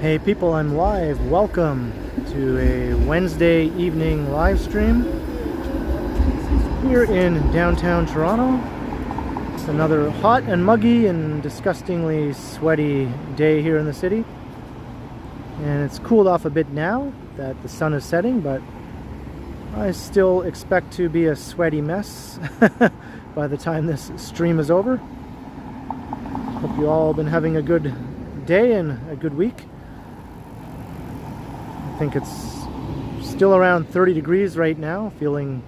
Hey people, I'm live. Welcome to a Wednesday evening live stream here in downtown Toronto. It's another hot and muggy and disgustingly sweaty day here in the city. And it's cooled off a bit now that the sun is setting, but I still expect to be a sweaty mess by the time this stream is over. Hope you all have been having a good day and a good week. I think it's still around 30 degrees right now, feeling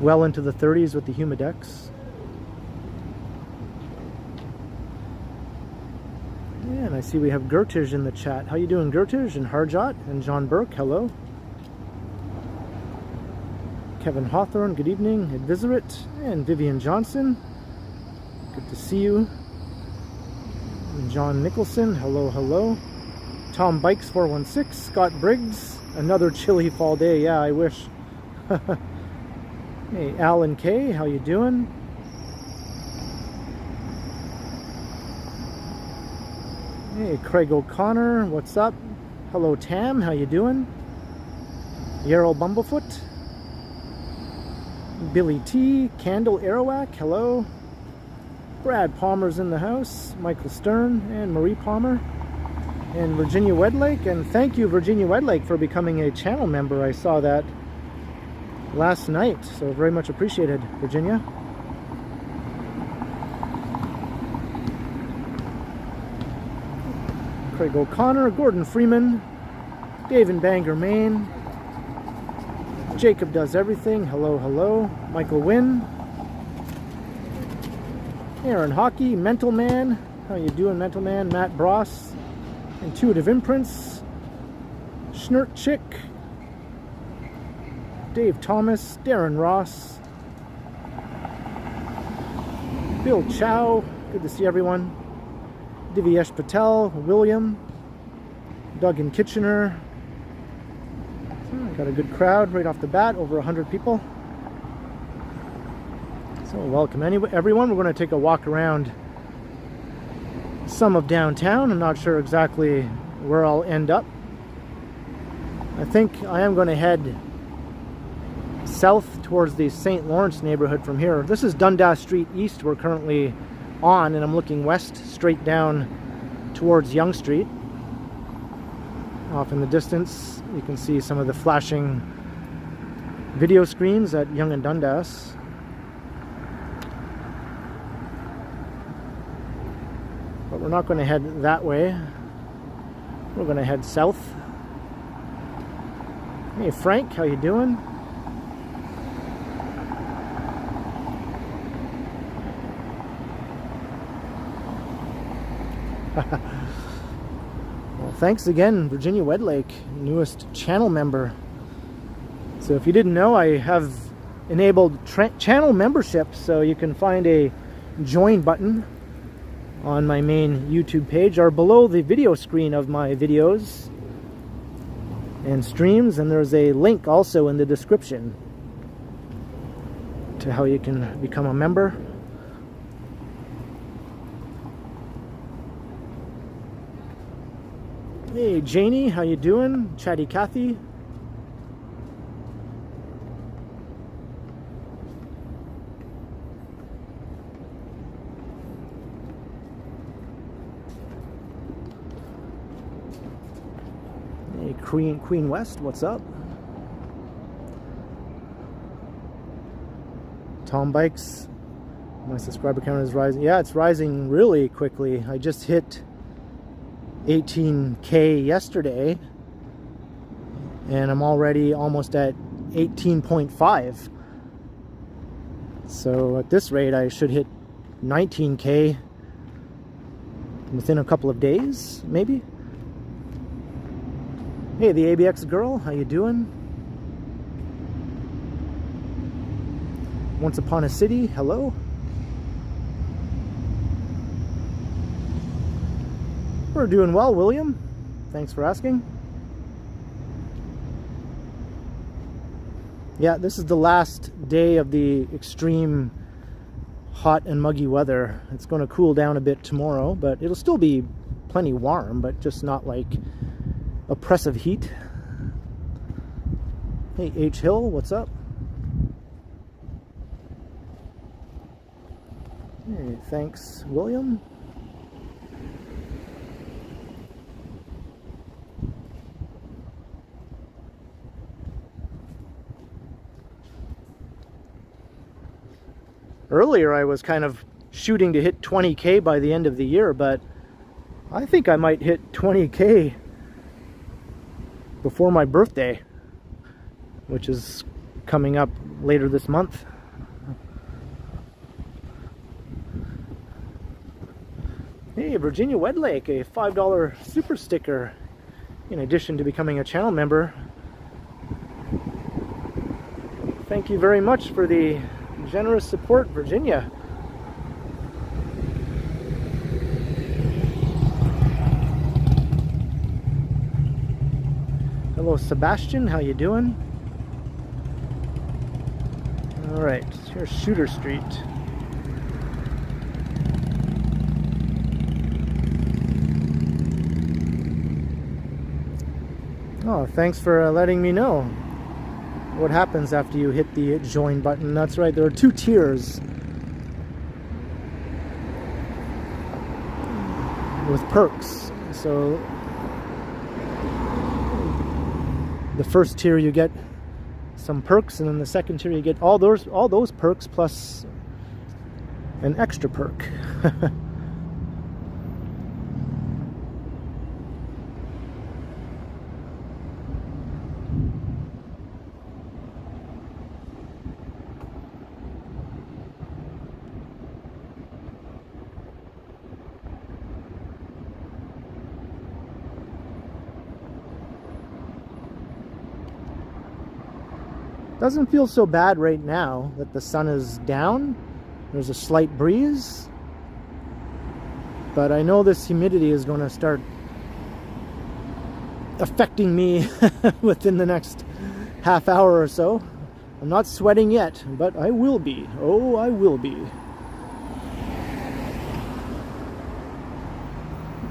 well into the 30s with the humidex. And I see we have Gertij in the chat. How you doing, Gertij? And Harjot and John Burke, hello. Kevin Hawthorne, good evening. Advisorit and Vivian Johnson, good to see you. And John Nicholson, hello, hello. Tom Bikes 416, Scott Briggs, another chilly fall day. Yeah, I wish. Hey, Alan K, how you doing? Hey, Craig O'Connor, what's up? Hello, Tam, how you doing? Yarrow Bumblefoot, Billy T, Candle Arawak, hello. Brad Palmer's in the house, Michael Stern, and Marie Palmer. And Virginia Wedlake, and thank you Virginia Wedlake for becoming a channel member. I saw that last night, so very much appreciated, Virginia. Craig O'Connor, Gordon Freeman, Dave in Bangor, Maine, Jacob Does Everything, hello, hello, Michael Wynn, Aaron Hockey, Mental Man, how you doing, Mental Man, Matt Bross, Intuitive Imprints, Schnurt Chick, Dave Thomas, Darren Ross, Bill Chow, good to see everyone, Divyesh Patel, William, Doug in Kitchener. Got a good crowd right off the bat, over 100 people. So welcome everyone. We're going to take a walk around some of downtown. I'm not sure exactly where I'll end up. I think I am going to head south towards the St. Lawrence neighborhood from here. This is Dundas Street East we're currently on, and I'm looking west straight down towards Yonge Street. Off in the distance you can see some of the flashing video screens at Yonge and Dundas. But we're not going to head that way. We're going to head south. Hey Frank, how you doing? Well, thanks again, Virginia Wedlake, newest channel member. So if you didn't know, I have enabled channel membership, so you can find a join button on my main YouTube page or below the video screen of my videos and streams, and there's a link also in the description to how you can become a member. Hey Janie, how you doing? Chatty Cathy. Hey Queen West, what's up? Tom Bikes, my subscriber count is rising. Yeah, it's rising really quickly. I just hit 18K yesterday and I'm already almost at 18.5. So at this rate I should hit 19K within a couple of days, maybe. Hey, the ABX girl, how you doing? Once Upon a City, hello. We're doing well, William. Thanks for asking. Yeah, this is the last day of the extreme hot and muggy weather. It's going to cool down a bit tomorrow, but it'll still be plenty warm, but just not like oppressive heat. Hey, H Hill, what's up? Hey, thanks, William. Earlier I was kind of shooting to hit 20K by the end of the year, but I think I might hit 20K before my birthday, which is coming up later this month. Hey, Virginia Wedlake, a $5 super sticker in addition to becoming a channel member. Thank you very much for the generous support, Virginia. Hello, Sebastian. How you doing? All right, here's Shooter Street. Oh, thanks for letting me know what happens after you hit the join button. That's right, there are 2 tiers with perks. So the first tier you get some perks, and then the second tier you get all those perks plus an extra perk. Doesn't feel so bad right now that the sun is down. There's a slight breeze, but I know this humidity is going to start affecting me within the next half hour or so. I'm not sweating yet, but I will be. Oh, I will be.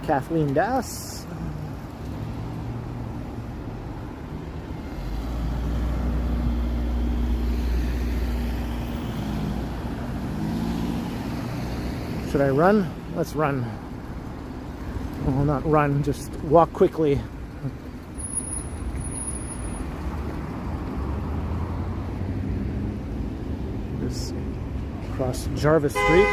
Kathleen Das. Should I run? Let's run. Well, not run, just walk quickly. Just across Jarvis Street.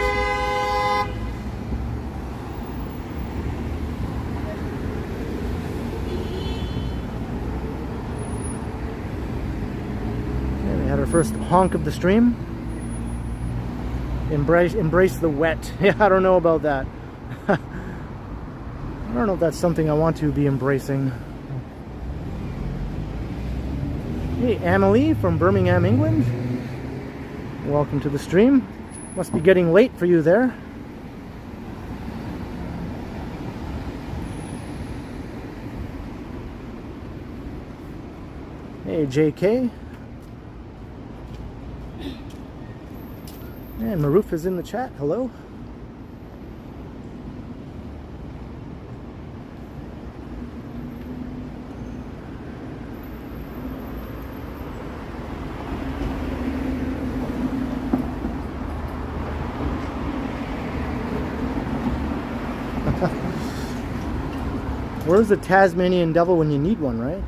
And we had our first honk of the stream. Embrace the wet. Yeah, I don't know about that. I don't know if that's something I want to be embracing. Hey, Annalie from Birmingham, England. Welcome to the stream. Must be getting late for you there. Hey, JK. And Maroof is in the chat. Hello. Where's the Tasmanian devil when you need one, right?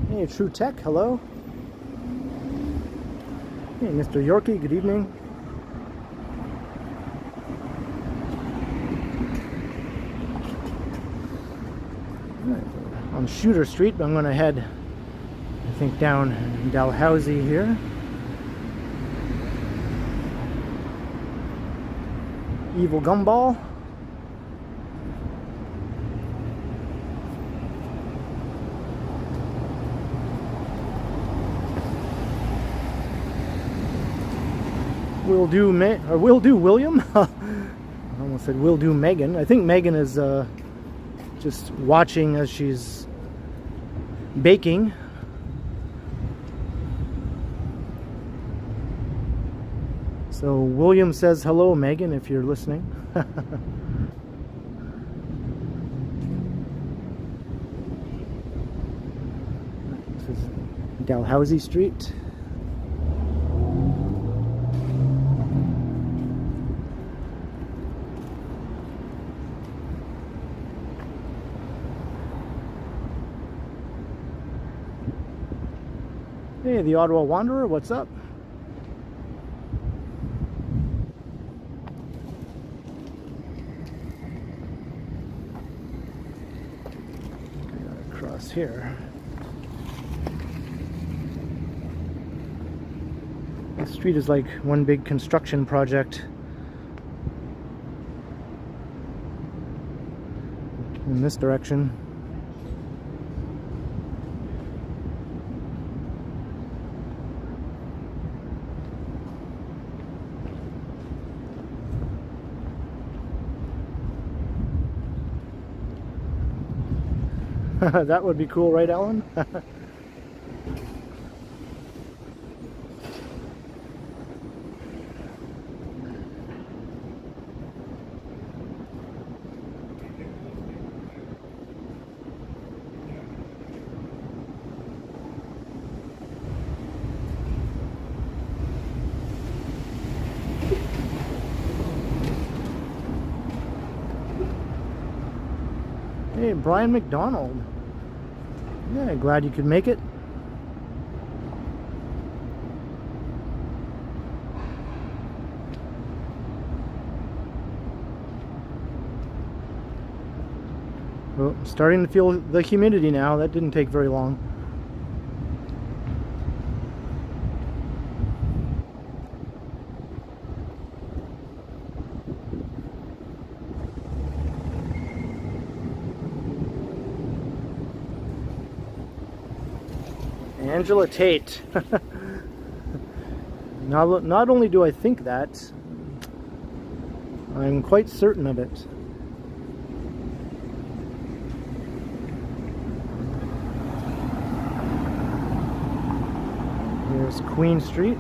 Hey, True Tech, hello. Hey, Mr. Yorkie, good evening. Right, on Shooter Street, but I'm going to head, I think, down Dalhousie here. Evil Gumball. Will do William. I almost said will do Megan. I think Megan is just watching as she's baking. So William says hello, Megan, if you're listening. This is Dalhousie Street. Hey, the Ottawa Wanderer, what's up? Across here. The street is like one big construction project. In this direction. That would be cool, right, Alan? Hey, Brian McDonald. Yeah, glad you could make it. Well, starting to feel the humidity now. That didn't take very long. Angela Tate. Not only do I think that, I'm quite certain of it. Here's Queen Street.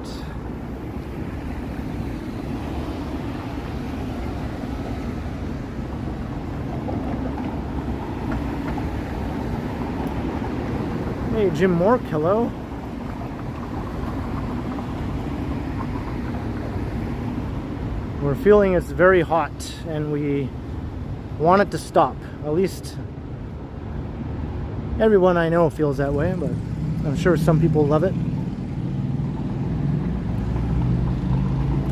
Hey, Jim Mork, hello. We're feeling it's very hot and we want it to stop. At least everyone I know feels that way, but I'm sure some people love it.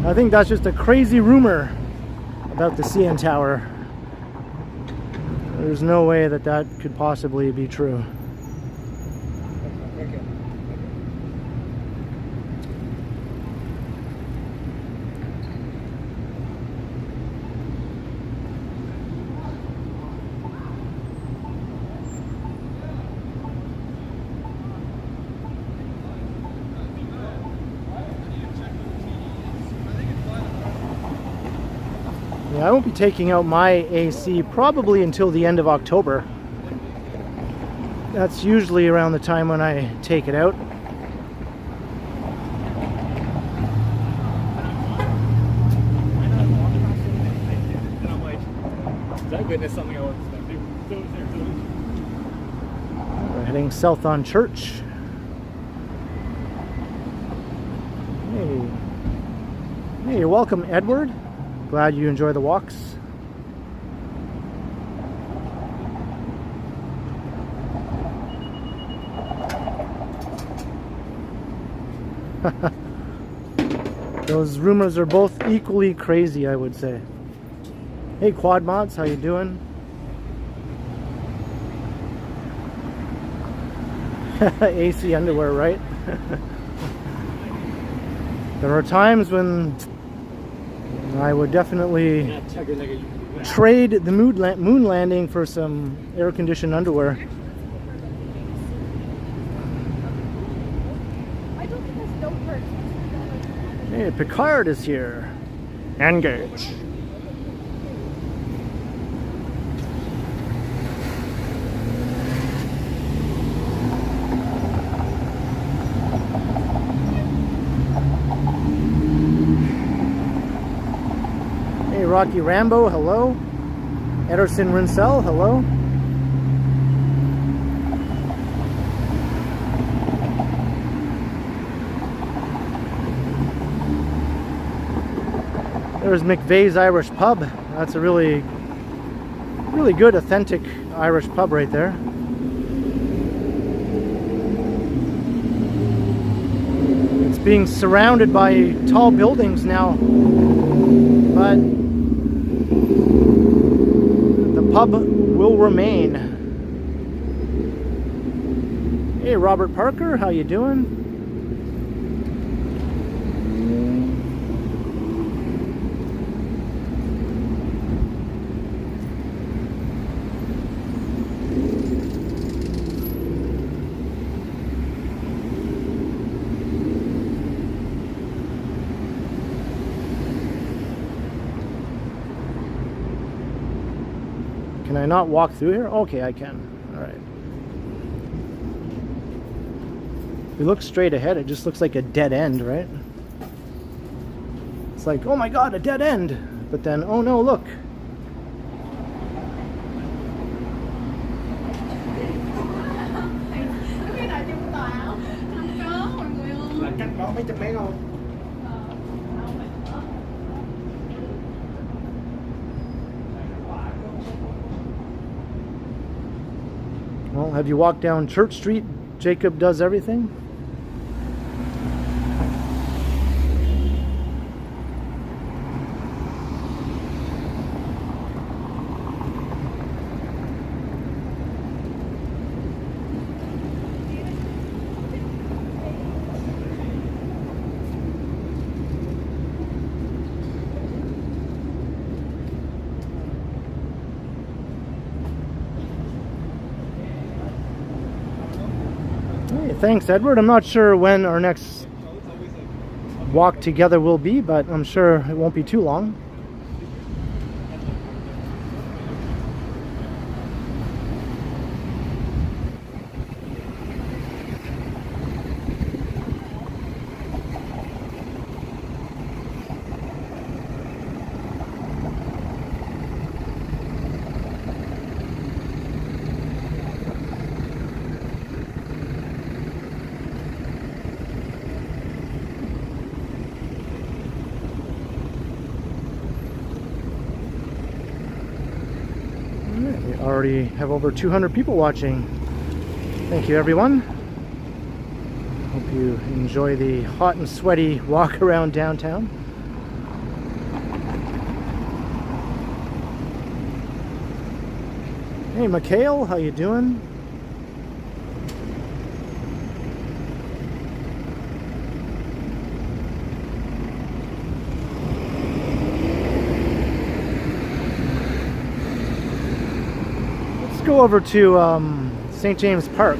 I think that's just a crazy rumor about the CN Tower. There's no way that that could possibly be true. I won't be taking out my AC probably until the end of October. That's usually around the time when I take it out. We're heading south on Church. Hey, you're welcome, Edward. Glad you enjoy the walks. Those rumors are both equally crazy, I would say. Hey, Quad Mods, how you doing? AC underwear, right? There are times when I would definitely trade the moon landing for some air-conditioned underwear. Hey, Picard is here. Engage. Hey, Rocky Rambo, hello. Ederson Rinsell, hello. There's McVeigh's Irish Pub. That's a really good, authentic Irish pub right there. It's being surrounded by tall buildings now, but the pub will remain. Hey, Robert Parker, how you doing? Can I not walk through here? Okay, I can. All right. If you look straight ahead, it just looks like a dead end, right? It's like, oh my god, a dead end. But then, oh no, look. Well, have you walked down Church Street? Jacob does everything. Thanks, Edward. I'm not sure when our next walk together will be, but I'm sure it won't be too long. Already have over 200 people watching. Thank you, everyone. Hope you enjoy the hot and sweaty walk around downtown. Hey, Mikhail, how you doing? Go over to St. James Park.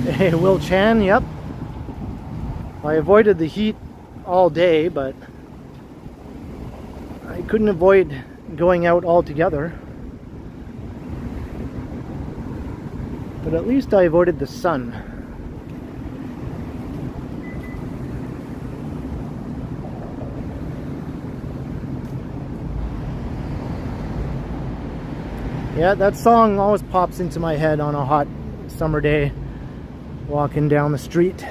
Hey, Will Chan, yep. I avoided the heat all day, but I couldn't avoid going out altogether. But at least I avoided the sun. Yeah, that song always pops into my head on a hot summer day, walking down the street.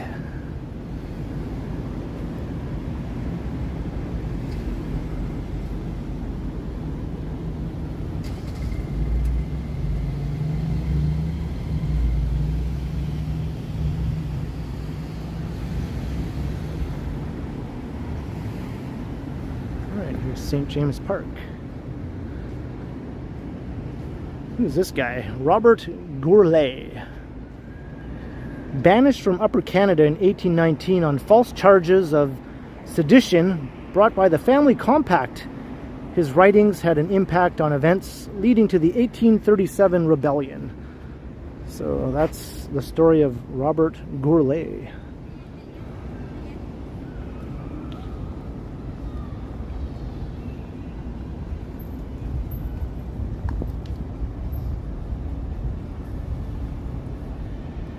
St. James Park. Who's this guy? Robert Gourlay. Banished from Upper Canada in 1819 on false charges of sedition brought by the Family Compact. His writings had an impact on events leading to the 1837 rebellion. So that's the story of Robert Gourlay.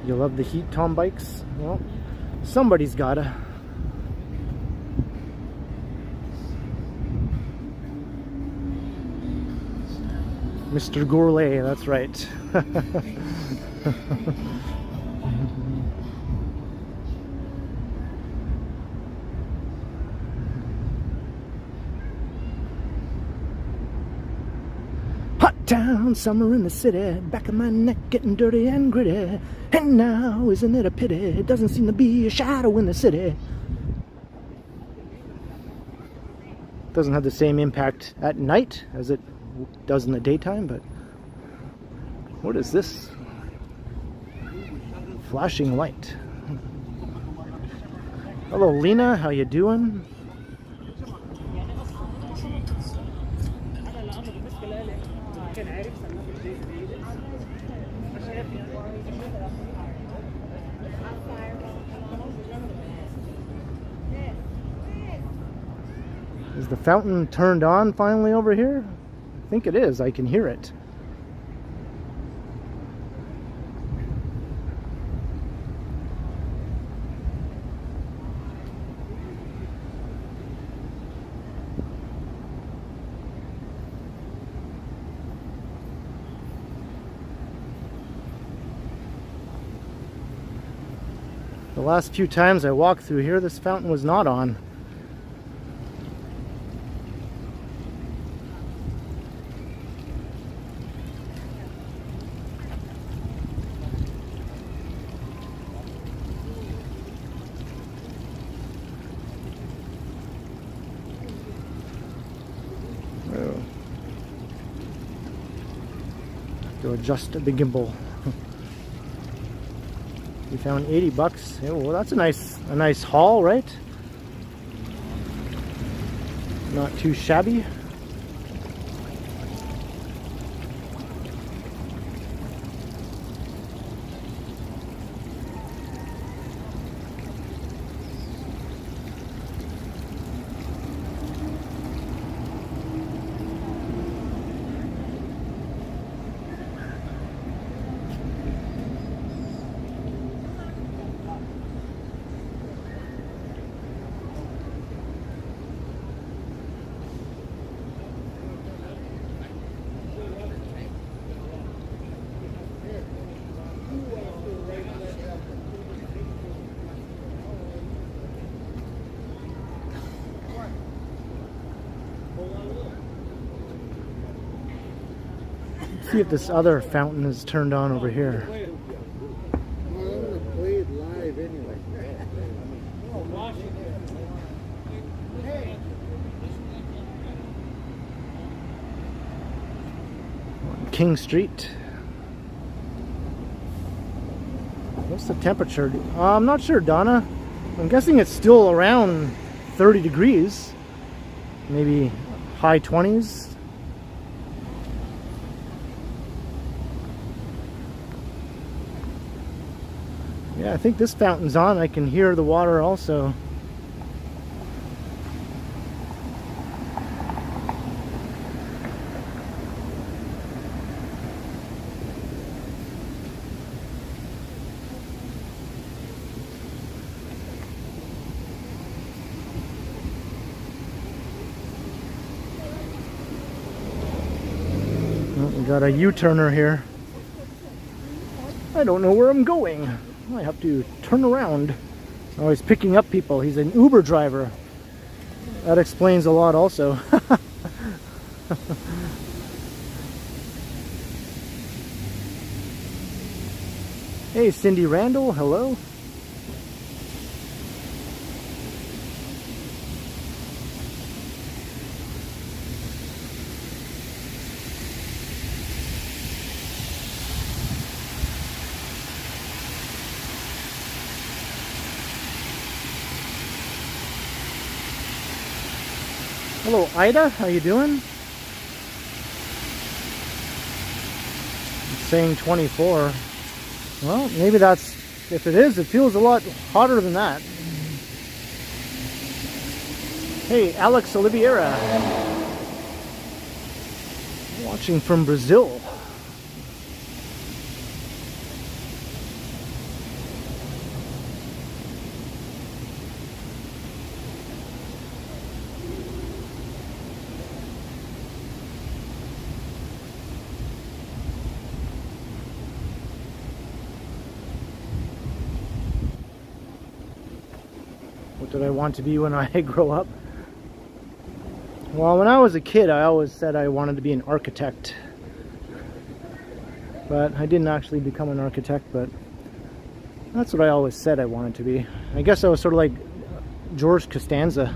You love the heat, Tom Bikes? Well, somebody's gotta. Mr. Gourlay, that's right. Hot town, summer in the city, back of my neck getting dirty and gritty. And now, isn't it a pity, doesn't seem to be a shadow in the city. Doesn't have the same impact at night as it does in the daytime, but what is this? Flashing light. Hello, Lena, how you doing? Is the fountain turned on finally over here? I think it is. I can hear it. The last few times I walked through here, this fountain was not on. To adjust the gimbal. We found 80 bucks. Yeah, well, that's a nice haul, right? Not too shabby. See if this other fountain is turned on over here. King Street. What's the temperature? I'm not sure, Donna. I'm guessing it's still around 30 degrees. Maybe high 20s. Yeah, I think this fountain's on. I can hear the water also. Oh, we got a U-turner here. I don't know where I'm going. I have to turn around. Oh, he's picking up people. He's an Uber driver. That explains a lot also. Hey, Cindy Randall, hello. Hello, Ida. How you doing? It's saying 24. Well, maybe that's, if it is, it feels a lot hotter than that. Hey, Alex Oliveira. Watching from Brazil. What did I want to be when I grow up? Well, when I was a kid, I always said I wanted to be an architect. But I didn't actually become an architect, but that's what I always said I wanted to be. I guess I was sort of like George Costanza.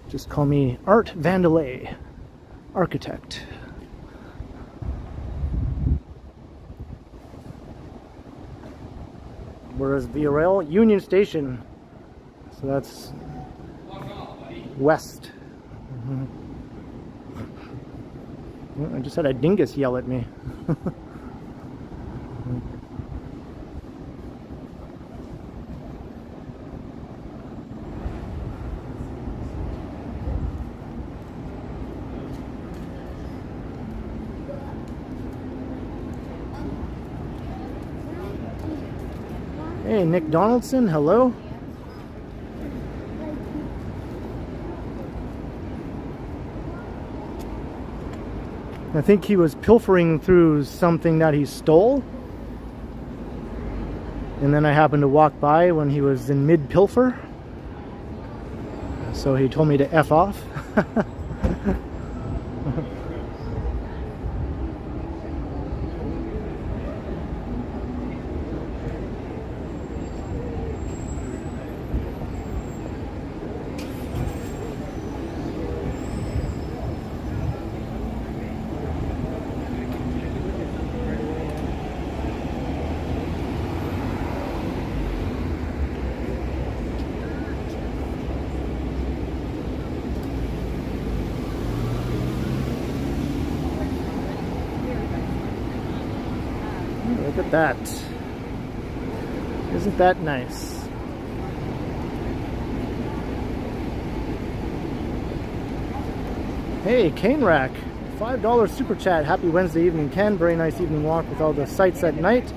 Just call me Art Vandelay, architect. Whereas VRL, Union Station, so that's west. I just had a dingus yell at me. Hey, Nick Donaldson, hello. I think he was pilfering through something that he stole. And then I happened to walk by when he was in mid-pilfer. So he told me to F off. Look at that. Isn't that nice? Hey, Cane Rack, $5 super chat. Happy Wednesday evening, Ken. Very nice evening walk with all the sights at night.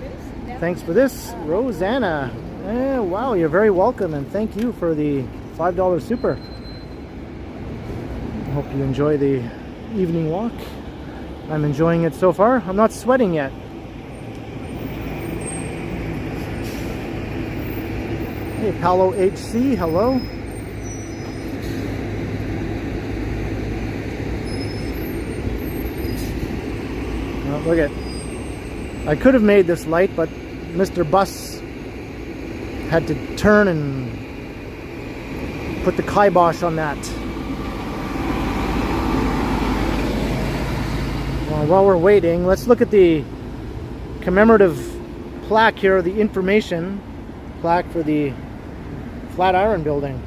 Thanks for this, Rosanna. Wow, you're very welcome, and thank you for the $5 super. I hope you enjoy the evening walk. I'm enjoying it so far. I'm not sweating yet. Hey, Paolo HC, hello. Oh, look at, I could have made this light, but Mr. Bus had to turn and put the kibosh on that. Well, while we're waiting, let's look at the commemorative plaque here, the information plaque for the Flatiron building.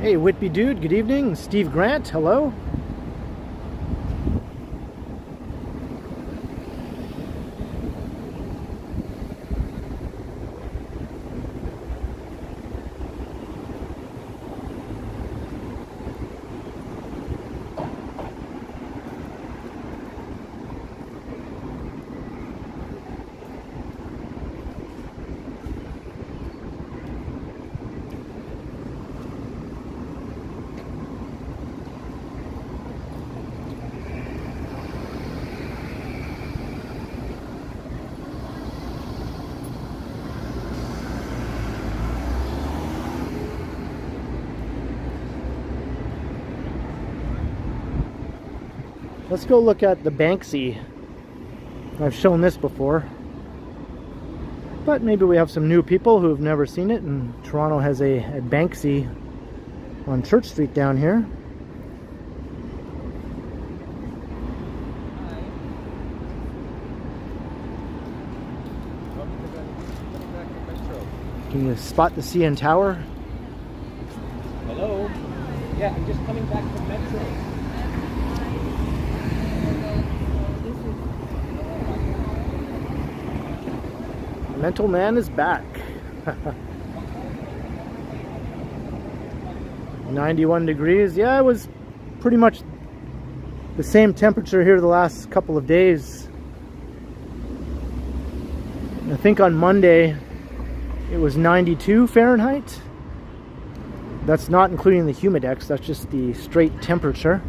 Hey, Whitby Dude, good evening. Steve Grant, hello. Let's go look at the Banksy. I've shown this before, but maybe we have some new people who have never seen it, and Toronto has a Banksy on Church Street down here. Can you spot the CN Tower? Hello? Yeah, I'm just coming back from Metro. The mental man is back. 91 degrees. Yeah, it was pretty much the same temperature here the last couple of days. I think on Monday it was 92 Fahrenheit. That's not including the humidex, that's just the straight temperature.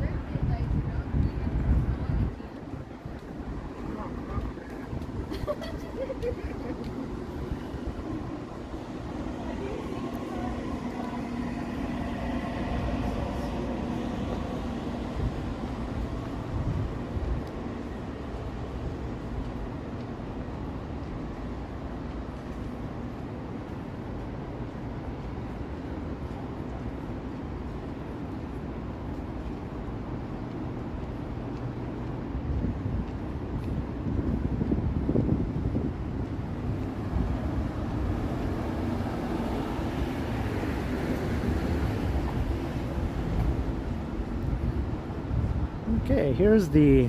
Okay, here's the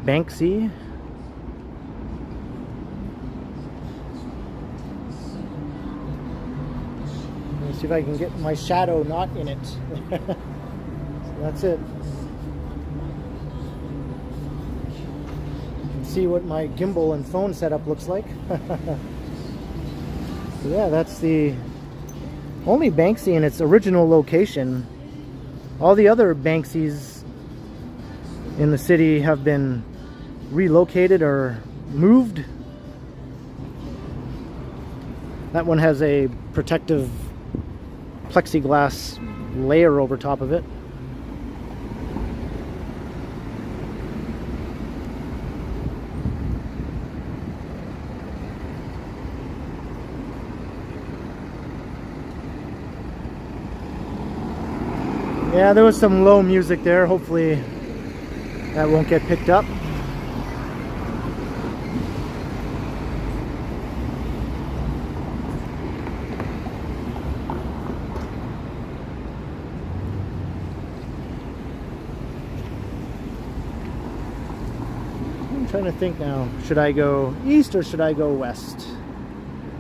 Banksy. Let's see if I can get my shadow not in it. So that's it. You can see what my gimbal and phone setup looks like. So yeah, that's the only Banksy in its original location. All the other Banksys in the city have been relocated or moved. That one has a protective plexiglass layer over top of it. Yeah, there was some low music there. Hopefully that won't get picked up. I'm trying to think now. Should I go east or should I go west?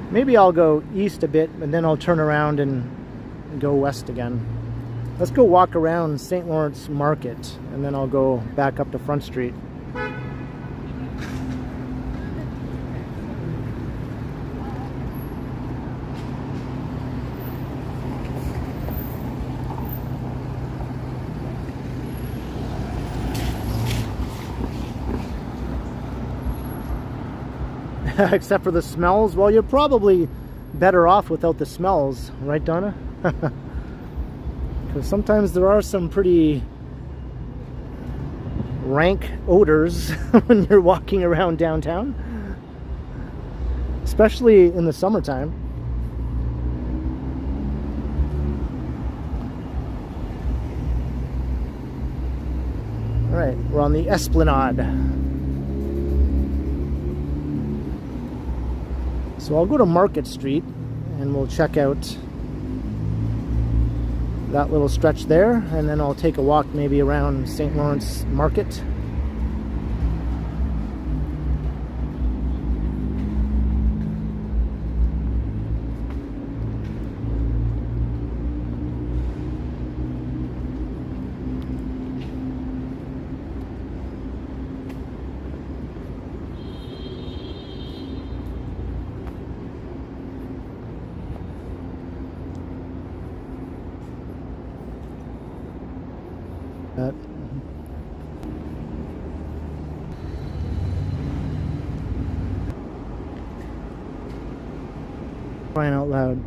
Maybe I'll go east a bit and then I'll turn around and go west again. Let's go walk around St. Lawrence Market and then I'll go back up to Front Street. Except for the smells. Well, you're probably better off without the smells, right, Donna? Because sometimes there are some pretty rank odors when you're walking around downtown, especially in the summertime. All right, we're on the Esplanade. So I'll go to Market Street and we'll check out that little stretch there, and then I'll take a walk maybe around St. Lawrence Market. Crying out loud.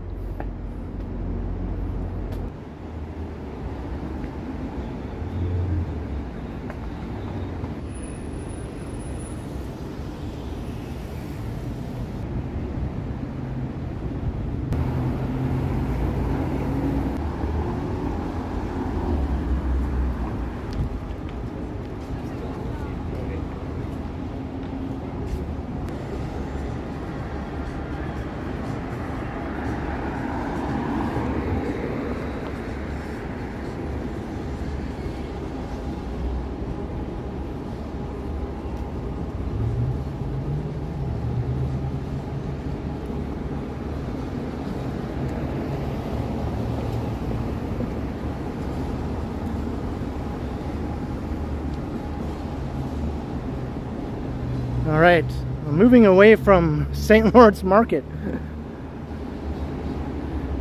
right, I'm moving away from St. Lawrence Market.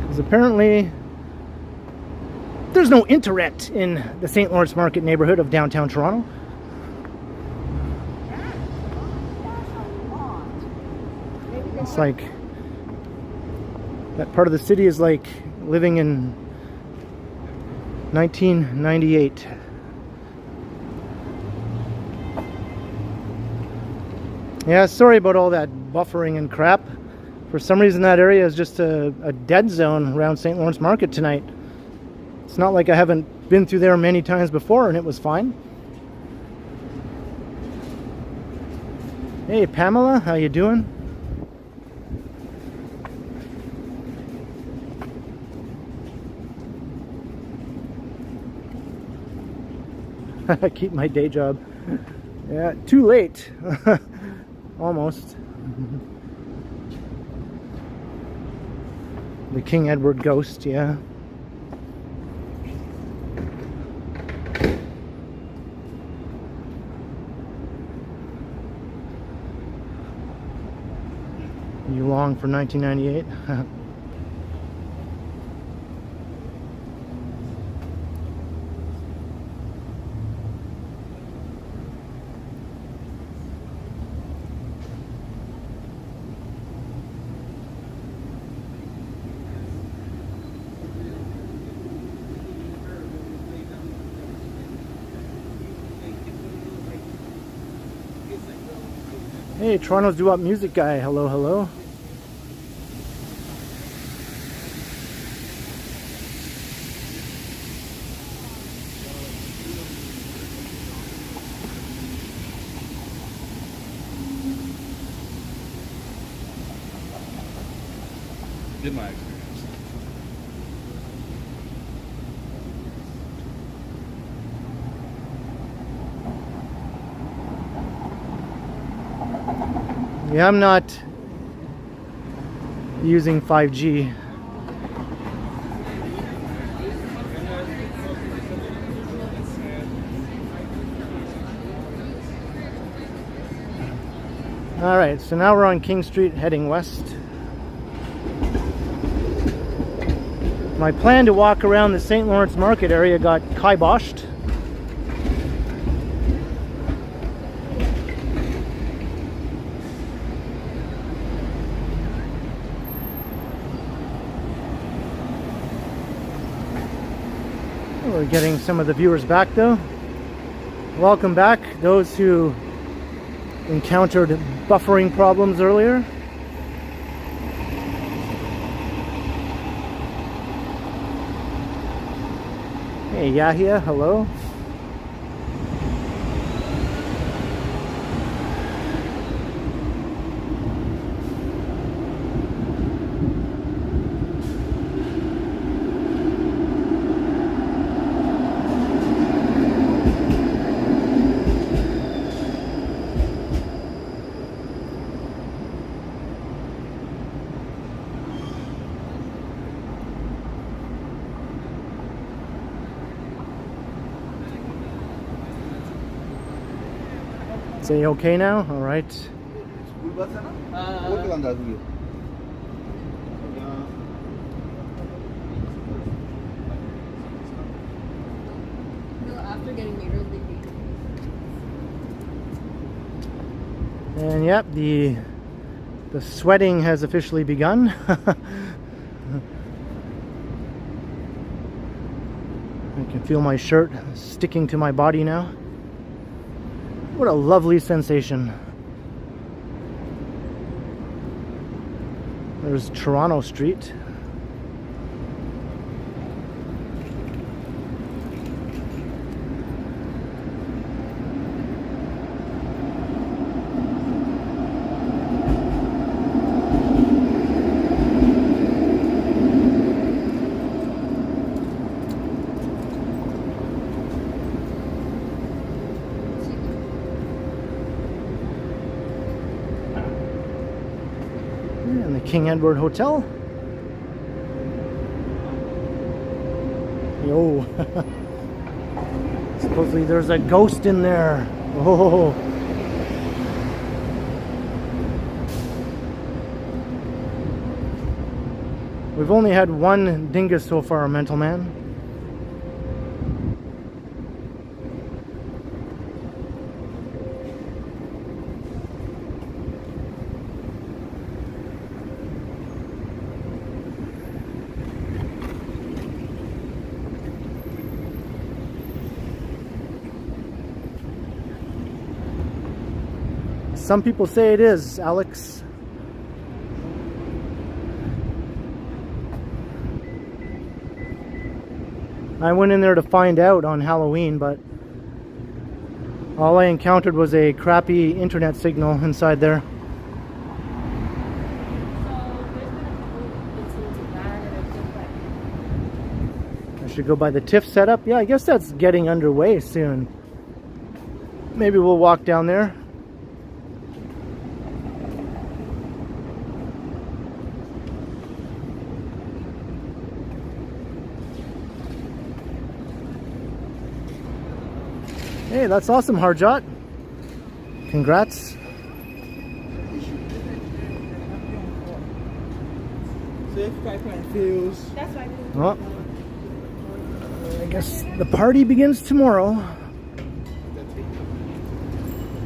Because apparently there's no internet in the St. Lawrence Market neighborhood of downtown Toronto. It's like that part of the city is like living in 1998. Yeah, sorry about all that buffering and crap. For some reason that area is just a dead zone around St. Lawrence Market tonight. It's not like I haven't been through there many times before and it was fine. Hey Pamela, how you doing? I keep my day job. Yeah, too late. Almost. The King Edward ghost, yeah. You long for 1998? Hey, Toronto's doo-wop music guy. Hello, hello. In my experience. Yeah, I'm not using 5G. All right, so now we're on King Street heading west. My plan to walk around the St. Lawrence Market area got kiboshed. We're getting some of the viewers back though. Welcome back, those who encountered buffering problems earlier. Hey Yahia, hello. Say okay now? All right. After getting me really big. And yep, the sweating has officially begun. I can feel my shirt sticking to my body now. What a lovely sensation. There's Toronto Street. And the King Edward Hotel. Yo. Supposedly there's a ghost in there. Oh. We've only had one dingus so far, Mental Man. Some people say it is, Alex. I went in there to find out on Halloween, but all I encountered was a crappy internet signal inside there. I should go by the TIFF setup. Yeah, I guess that's getting underway soon. Maybe we'll walk down there. Hey, that's awesome, Harjot. Congrats. Well, I guess the party begins tomorrow.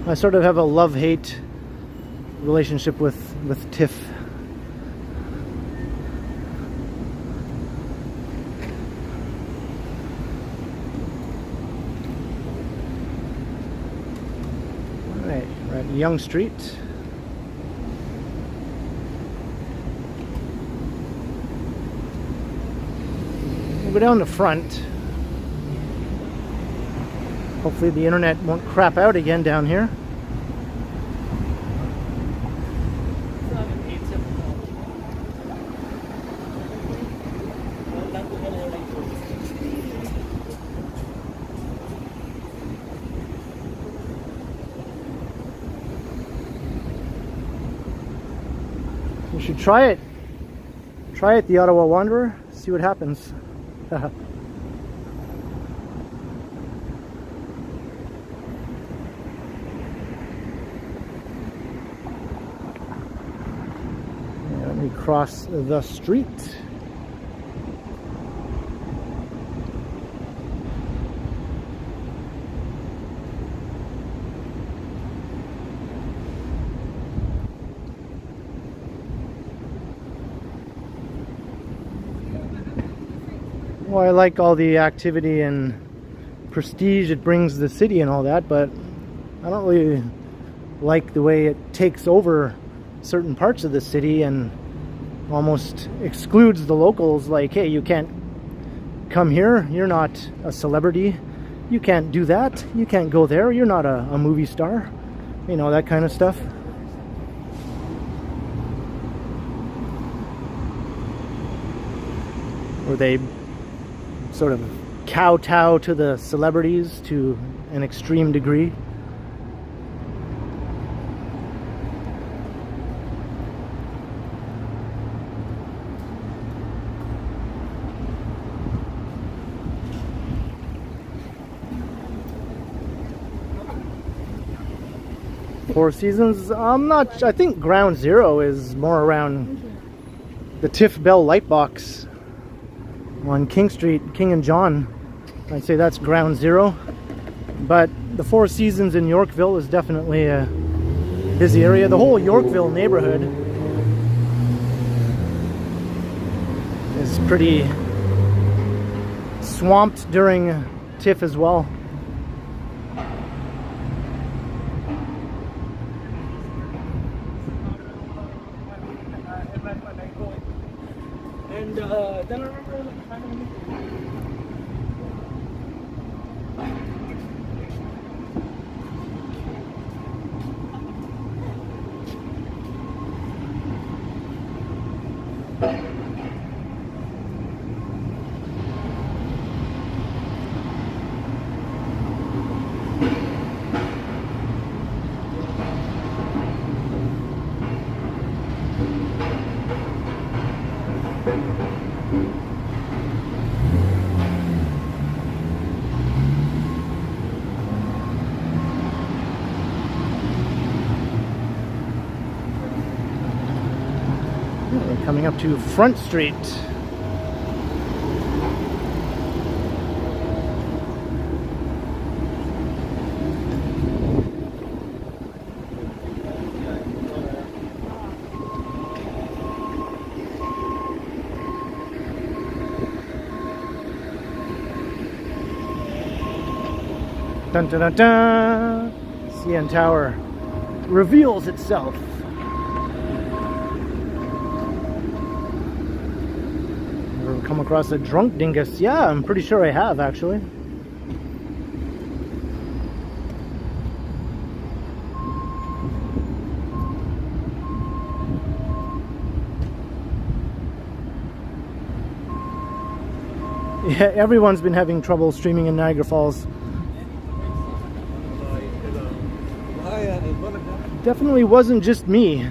I sort of have a love-hate relationship with TIFF. We're at Yonge Street. We'll go down the front. Hopefully the internet won't crap out again down here. We should try it. Try it, the Ottawa Wanderer. See what happens. Yeah, let me cross the street. Well, I like all the activity and prestige it brings the city and all that, but I don't really like the way it takes over certain parts of the city and almost excludes the locals. Like, hey, you can't come here, you're not a celebrity, you can't do that, you can't go there, you're not a movie star, you know, that kind of stuff. Or they sort of kowtow to the celebrities to an extreme degree. Four Seasons, I think Ground Zero is more around the TIFF Bell Lightbox on King Street, King and John. I'd say that's Ground Zero. But the Four Seasons in Yorkville is definitely a busy area. The whole Yorkville neighborhood is pretty swamped during TIFF as well. And then I remember like trying to We're coming up to Front Street. Dun dun dun dun! CN Tower reveals itself. Ever come across a drunk dingus? Yeah, I'm pretty sure I have actually. Yeah, everyone's been having trouble streaming in Niagara Falls. Definitely wasn't just me.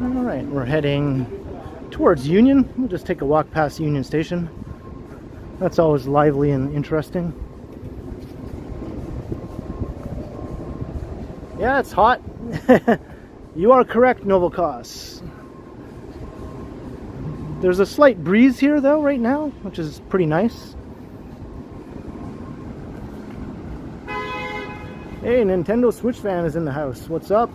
Alright, we're heading towards Union. We'll just take a walk past Union Station. That's always lively and interesting. Yeah, it's hot. You are correct, Novalcos. There's a slight breeze here though right now, which is pretty nice. Hey, Nintendo Switch fan is in the house. What's up?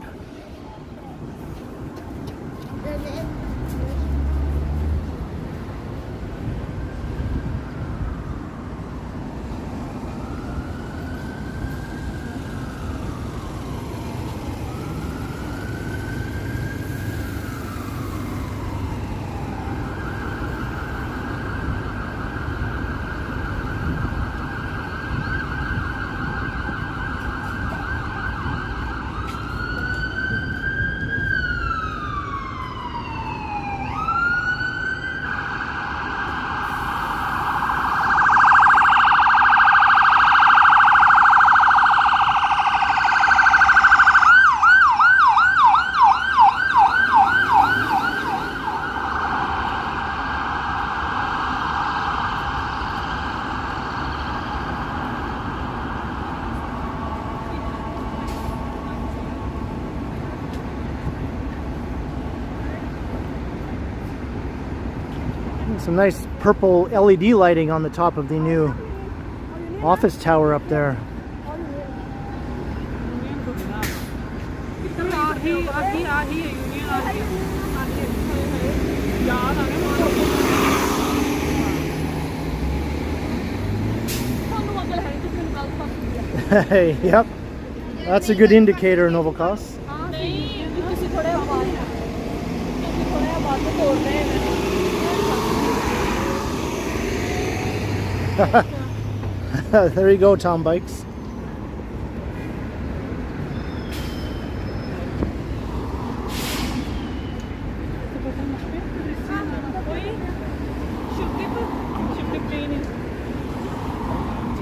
Some nice purple LED lighting on the top of the new office tower up there. Yep, that's a good indicator, Novalcos. There you go, Tom Bikes.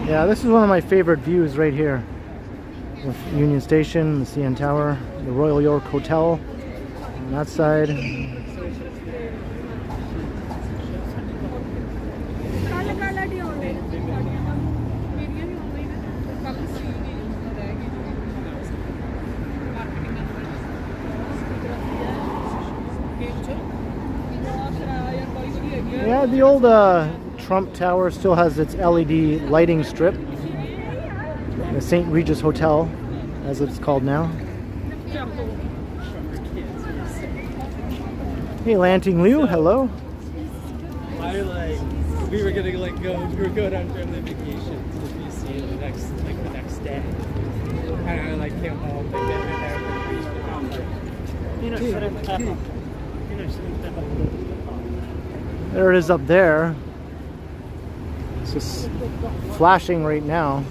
Yeah, this is one of my favorite views right here. With Union Station, the CN Tower, the Royal York Hotel on that side. Yeah, the old Trump Tower still has its LED lighting strip. The St. Regis Hotel, as it's called now. Hey, Lanting Liu, hello. We were gonna we were going on family vacation to BC the next day. And I came home and then There it is up there. It's just flashing right now.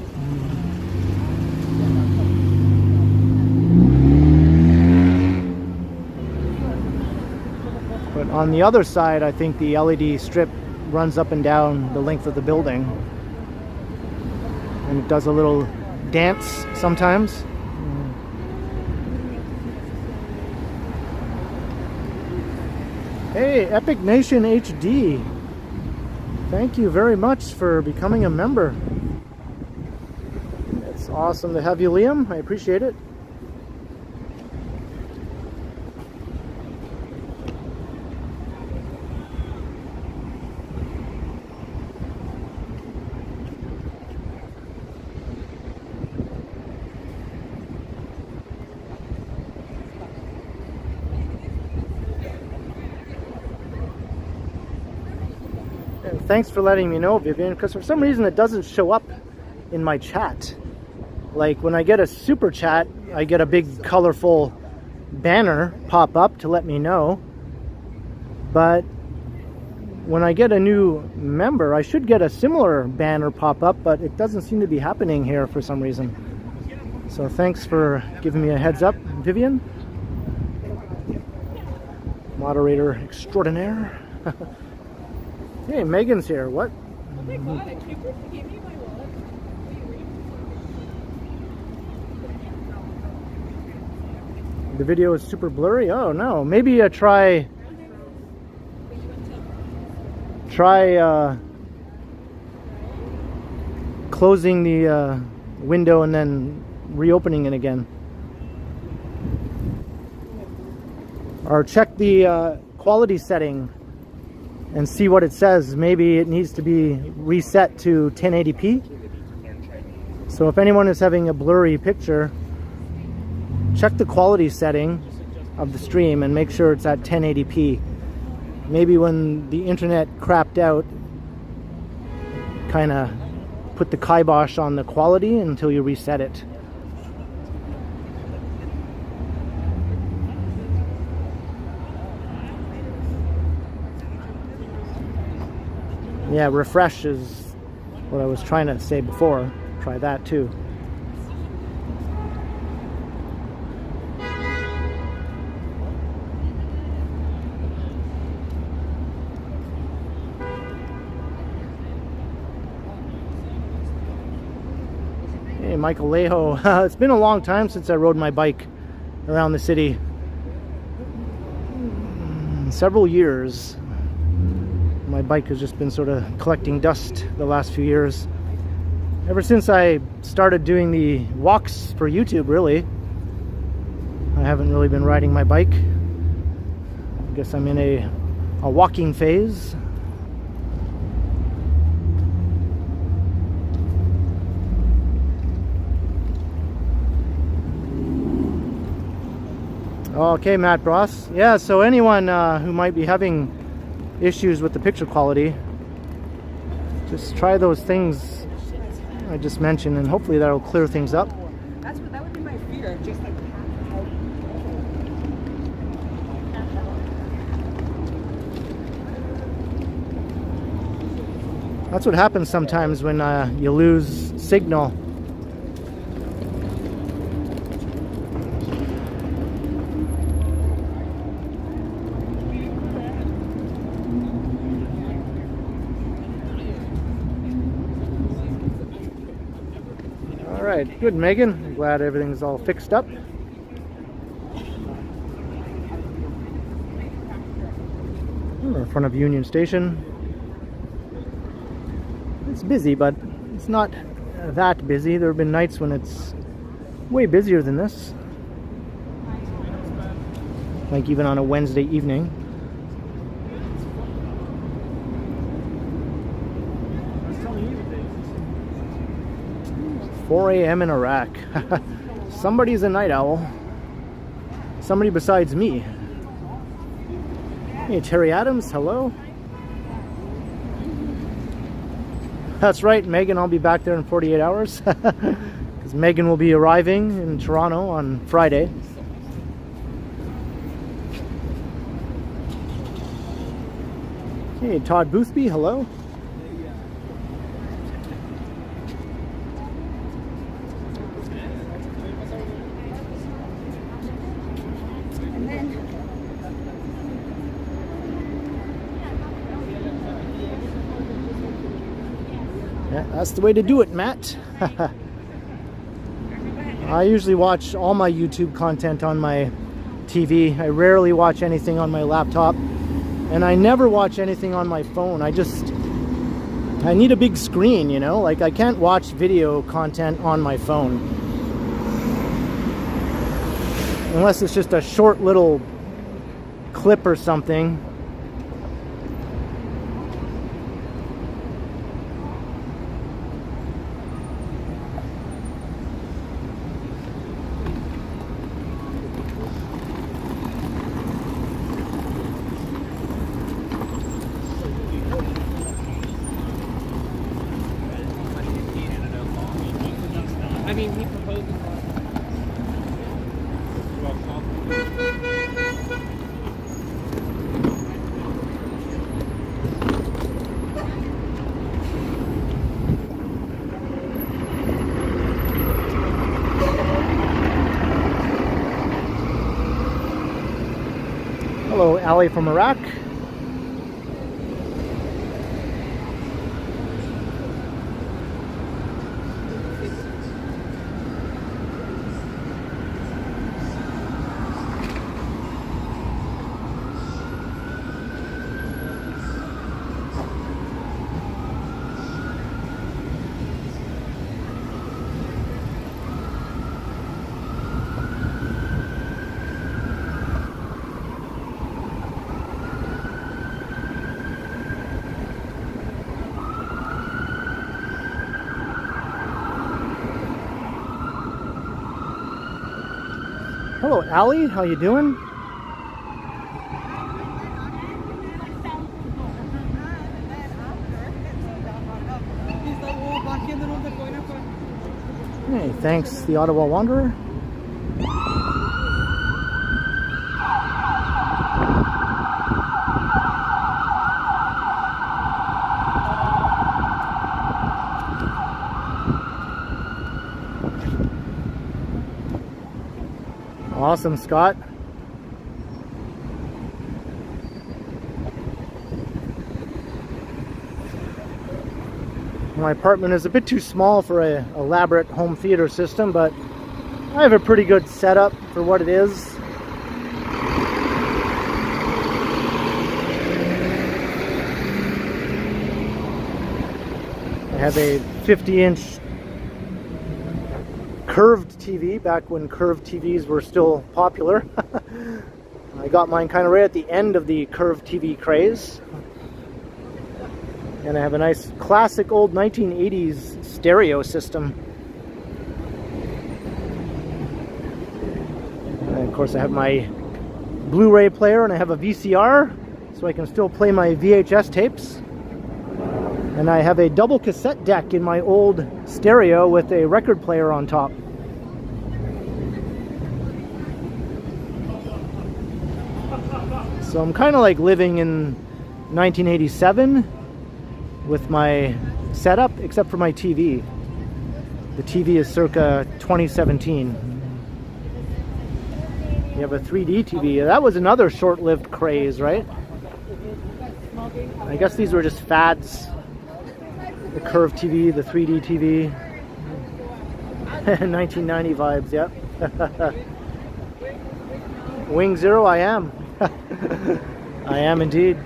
But on the other side, I think the LED strip runs up and down the length of the building. And it does a little dance sometimes. Hey, Epic Nation HD. Thank you very much for becoming a member. It's awesome to have you, Liam. I appreciate it. Thanks for letting me know, Vivian, because for some reason it doesn't show up in my chat. Like when I get a super chat, I get a big colorful banner pop up to let me know. But when I get a new member, I should get a similar banner pop up, but it doesn't seem to be happening here for some reason. So thanks for giving me a heads up, Vivian. Moderator extraordinaire. Hey, Megan's here. What? Oh my god, I can't believe you gave me my wallet. The video is super blurry. Oh no. Maybe try closing the window and then reopening it again. Or check the quality setting and see what it says. Maybe it needs to be reset to 1080p. So if anyone is having a blurry picture, check the quality setting of the stream and make sure it's at 1080p. Maybe when the internet crapped out, kind of put the kibosh on the quality until you reset it. Yeah, refresh is what I was trying to say before. Try that too. Hey, Michael Lejo. It's been a long time since I rode my bike around the city. Several years. My bike has just been sort of collecting dust the last few years. Ever since I started doing the walks for YouTube, really. I haven't really been riding my bike. I guess I'm in a walking phase. Okay, Matt Bross. Yeah, so anyone who might be having issues with the picture quality, just try those things I just mentioned, and hopefully that'll clear things up. That would be my fear. Just like That's what happens sometimes when you lose signal. Alright, good, Megan. I'm glad everything's all fixed up. We're in front of Union Station. It's busy, but it's not that busy. There have been nights when it's way busier than this. Like even on a Wednesday evening. 4 a.m. in Iraq. Somebody's a night owl. Somebody besides me. Hey, Terry Adams, hello. That's right, Megan, I'll be back there in 48 hours. Because Megan will be arriving in Toronto on Friday. Hey, Todd Boothby, hello. Yeah, that's the way to do it, Matt. I usually watch all my YouTube content on my TV. I rarely watch anything on my laptop, and I never watch anything on my phone. I need a big screen, you know? Like, I can't watch video content on my phone. Unless it's just a short little clip or something. I mean, he proposed it. Hello, Ali from Iraq. Hello, Ali. How you doing? Hey, thanks, the Ottawa Wanderer. Awesome, Scott. My apartment is a bit too small for an elaborate home theater system, but I have a pretty good setup for what it is. I have a 50-inch curved TV, back when curved TVs were still popular. I got mine kind of right at the end of the curved TV craze. And I have a nice classic old 1980s stereo system. And of course I have my Blu-ray player, and I have a VCR, so I can still play my VHS tapes. And I have a double cassette deck in my old stereo with a record player on top. So I'm kind of like living in 1987 with my setup, except for my TV. The TV is circa 2017. You have a 3D TV. That was another short-lived craze, right? I guess these were just fads. The curved TV, the 3D TV. 1990 vibes, yep. Wing Zero, I am. I am indeed.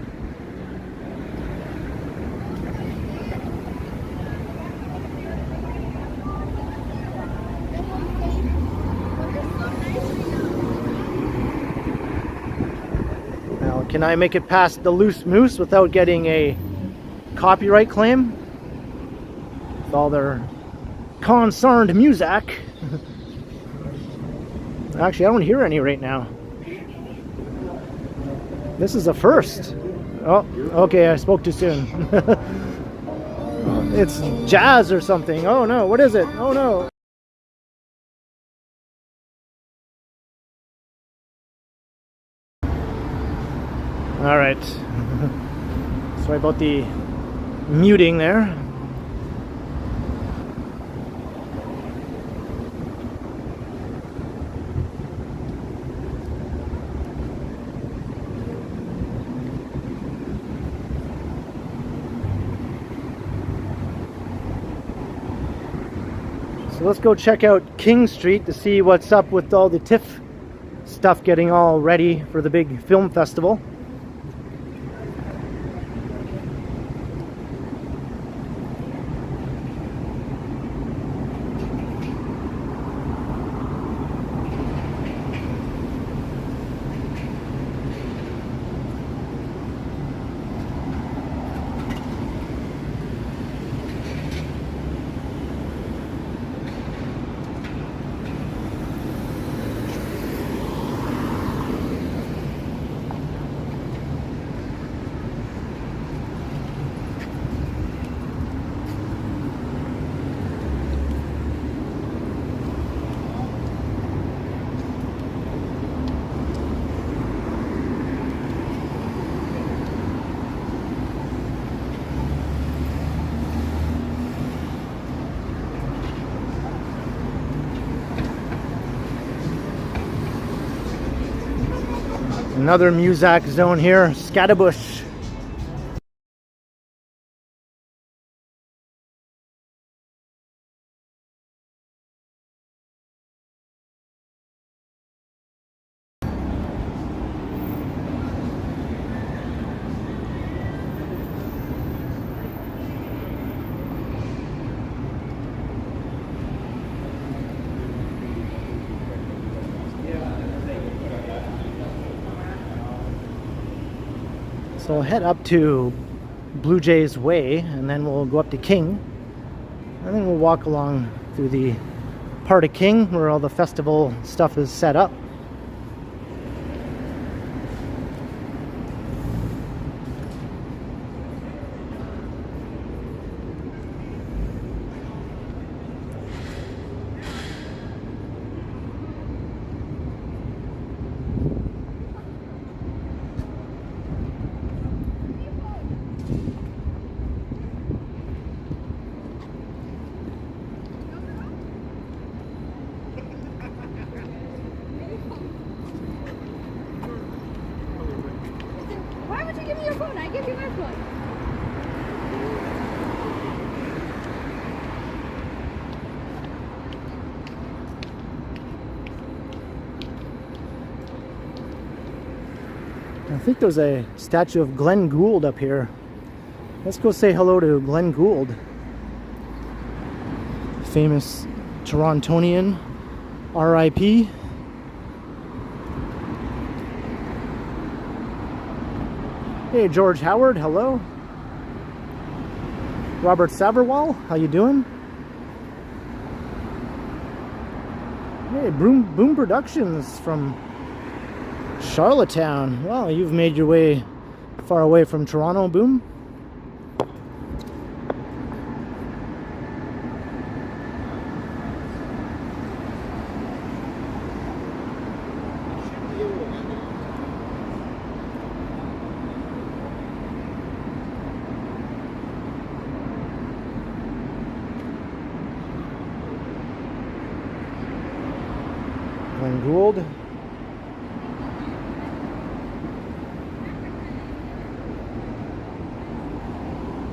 Now, can I make it past the Loose Moose without getting a copyright claim? With all their concerned music. Actually, I don't hear any right now. This is a first. Oh, okay, I spoke too soon. It's jazz or something. Oh no, what is it? Oh no. All right. Sorry about the muting there. So let's go check out King Street to see what's up with all the TIFF stuff getting all ready for the big film festival. Another Muzak zone here, Scatterbush. So we'll head up to Blue Jays Way and then we'll go up to King. And then we'll walk along through the part of King where all the festival stuff is set up. Why would you give me your phone? I give you my phone. I think there's a statue of Glen Gould up here. Let's go say hello to Glen Gould. Famous Torontonian, R.I.P. Hey, George Howard, hello. Robert Saberwall, how you doing? Hey, Boom Productions from Charlottetown. Wow, you've made your way far away from Toronto, Boom. Glen Gould.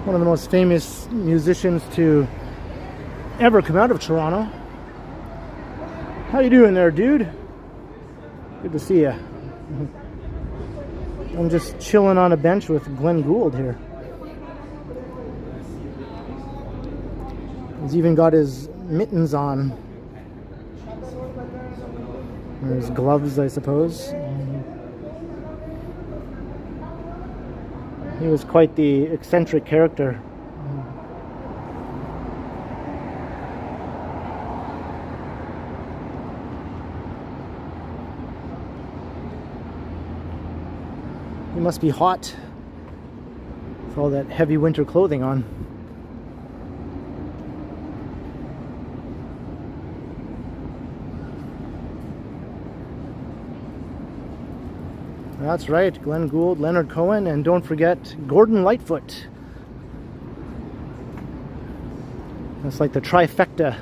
One of the most famous musicians to ever come out of Toronto. How you doing there, dude? Good to see you. I'm just chilling on a bench with Glen Gould here. He's even got his mittens on. Or his gloves, I suppose. He was quite the eccentric character. He must be hot with all that heavy winter clothing on. That's right, Glen Gould, Leonard Cohen, and don't forget Gordon Lightfoot. That's like the trifecta.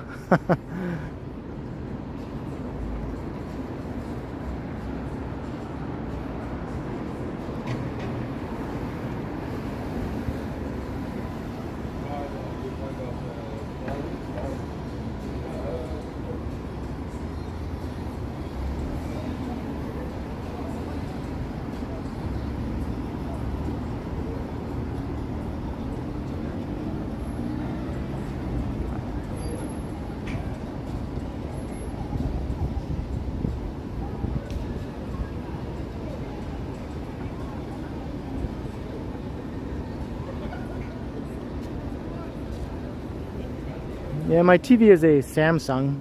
Yeah, my TV is a Samsung.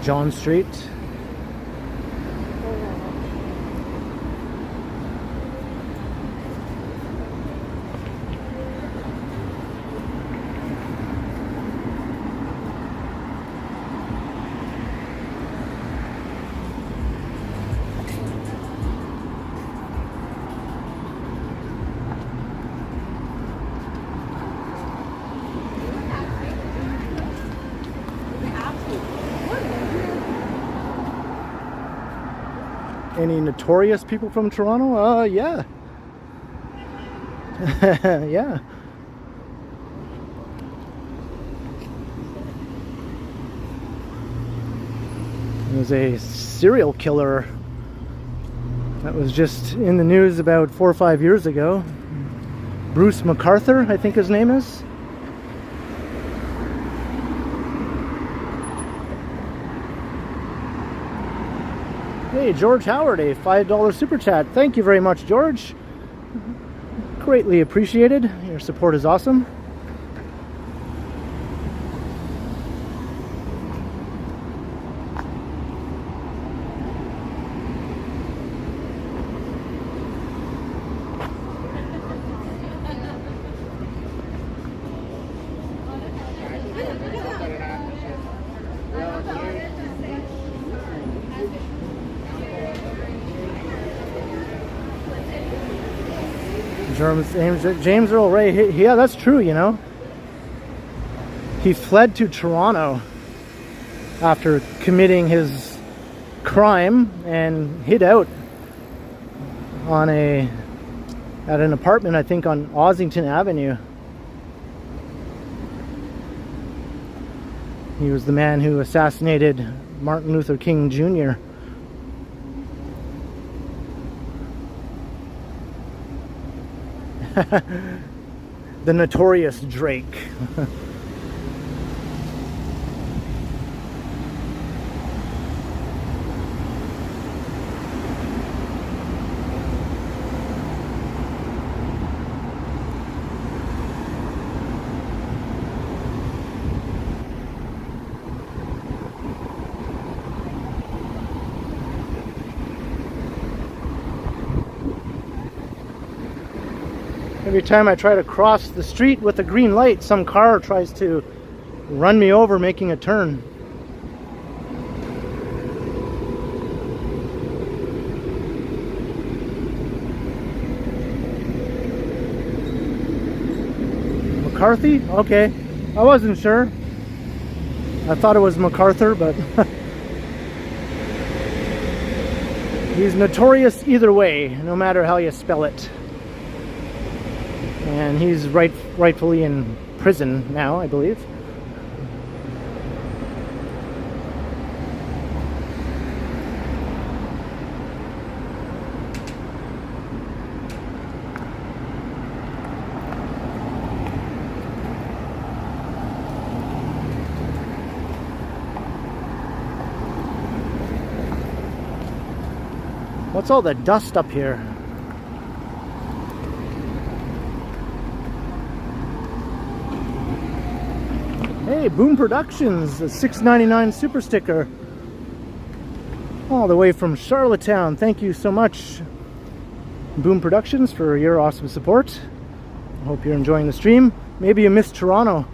John Street. Any notorious people from Toronto? Yeah. Yeah. There's a serial killer that was just in the news about 4 or 5 years ago. Bruce MacArthur, I think his name is. Hey, George Howard, a $5 super chat. Thank you very much, George. Greatly appreciated. Your support is awesome. James Earl Ray, yeah, that's true, you know. He fled to Toronto after committing his crime and hid out on at an apartment, I think, on Ossington Avenue. He was the man who assassinated Martin Luther King Jr. The notorious Drake. Every time I try to cross the street with a green light, some car tries to run me over making a turn. McCarthy? Okay. I wasn't sure. I thought it was MacArthur, but he's notorious either way, no matter how you spell it. And he's rightfully in prison now, I believe. What's all the dust up here? Hey, Boom Productions, a $6.99 super sticker. All the way from Charlottetown. Thank you so much, Boom Productions, for your awesome support. I hope you're enjoying the stream. Maybe you missed Toronto.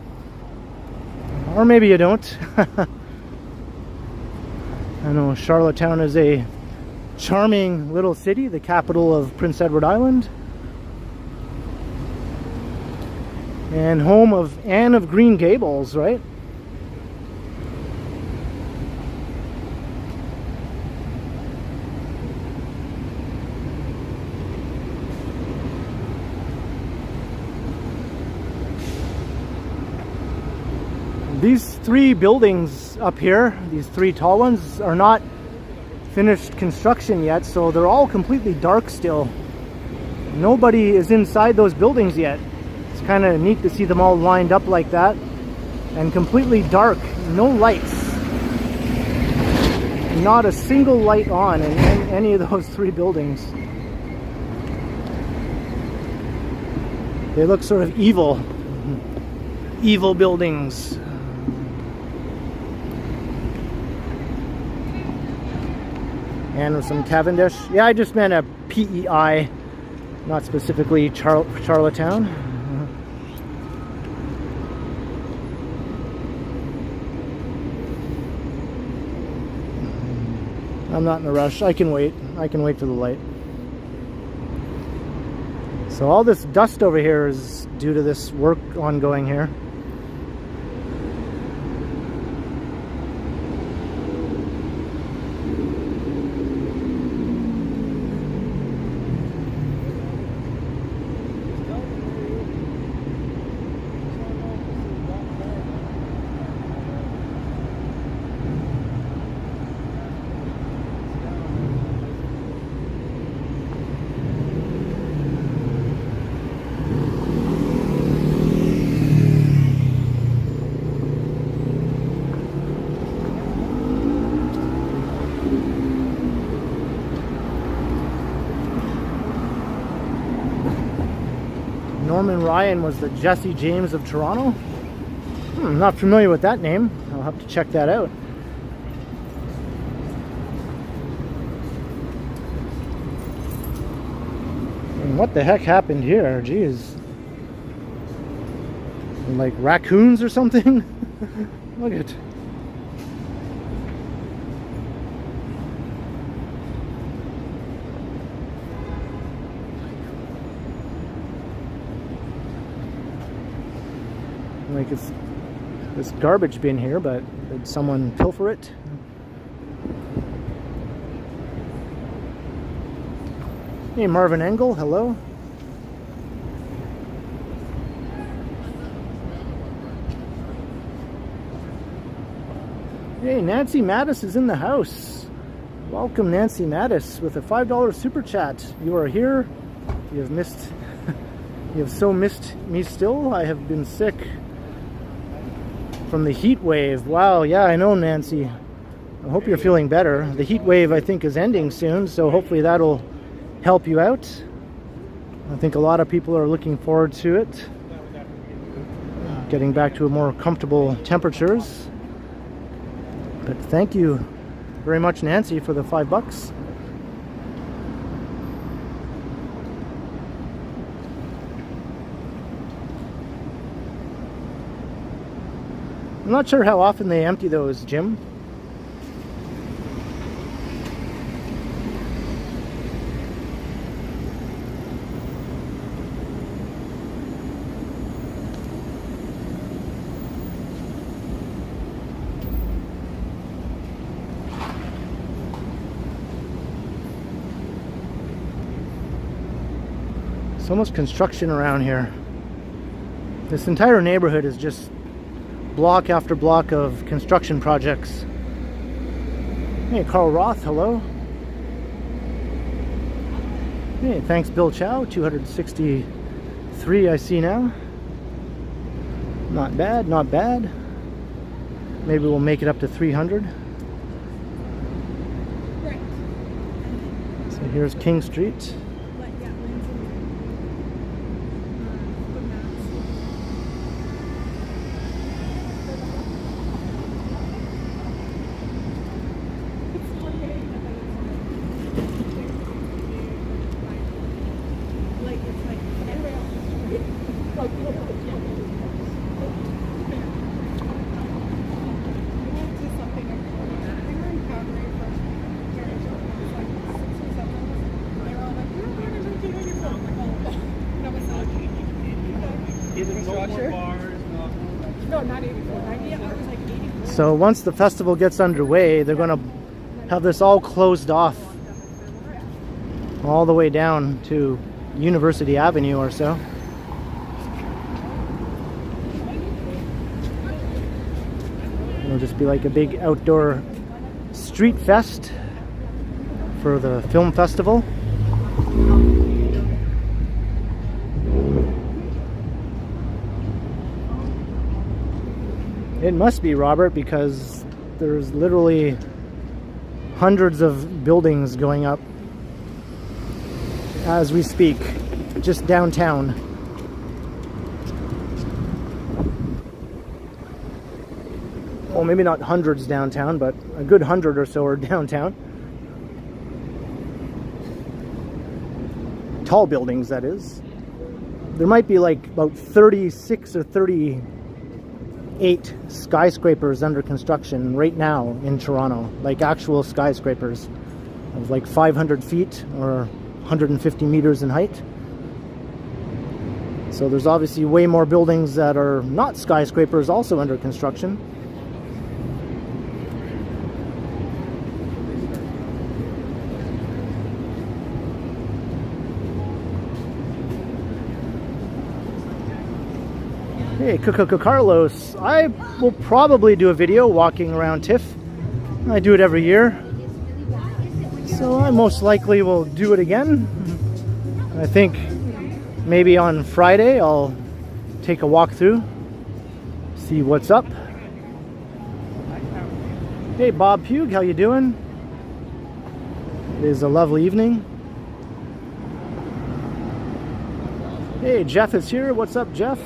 Or maybe you don't. I know Charlottetown is a charming little city, the capital of Prince Edward Island. And home of Anne of Green Gables, right? These three buildings up here, these three tall ones, are not finished construction yet, so they're all completely dark still. Nobody is inside those buildings yet. It's kind of neat to see them all lined up like that and completely dark, no lights. not a single light on in any of those three buildings. They look sort of evil. Evil buildings. And with some Cavendish. Yeah, I just meant a PEI, not specifically Charlottetown. I'm not in a rush. I can wait. I can wait for the light. So all this dust over here is due to this work ongoing here. Norman Ryan was the Jesse James of Toronto. I'm not familiar with that name. I'll have to check that out. And what the heck happened here? Jeez. Like raccoons or something? Look at it. Like it's this garbage bin here, but did someone pilfer it? Hey, Marvin Engel, hello. Hey, Nancy Mattis is in the house. Welcome, Nancy Mattis, with a $5 super chat. You are here. You have missed. You have so missed me still. I have been sick from the heat wave. Wow, yeah, I know, Nancy. I hope you're feeling better. The heat wave, I think, is ending soon, so hopefully that'll help you out. I think a lot of people are looking forward to it. Getting back to more comfortable temperatures. But thank you very much, Nancy, for the $5. I'm not sure how often they empty those, Jim. So much construction around here. This entire neighborhood is just block after block of construction projects. Hey, Carl Roth, hello. Hey, thanks, Bill Chow, 263 I see now. Not bad, not bad. Maybe we'll make it up to 300. So here's King Street. So once the festival gets underway, they're going to have this all closed off all the way down to University Avenue or so. It'll just be like a big outdoor street fest for the film festival. It must be, Robert, because there's literally hundreds of buildings going up as we speak, just downtown. Well, maybe not hundreds downtown, but a good 100 or so are downtown. Tall buildings, that is. There might be like about 36 or 38 skyscrapers under construction right now in Toronto, like actual skyscrapers of like 500 feet or 150 meters in height. So there's obviously way more buildings that are not skyscrapers also under construction. Hey, Carlos, I will probably do a video walking around TIFF. I do it every year, so I most likely will do it again. I think maybe on Friday I'll take a walk through, see what's up. Hey, Bob Pugh, how you doing? It is a lovely evening. Hey, Jeff is here. What's up, Jeff?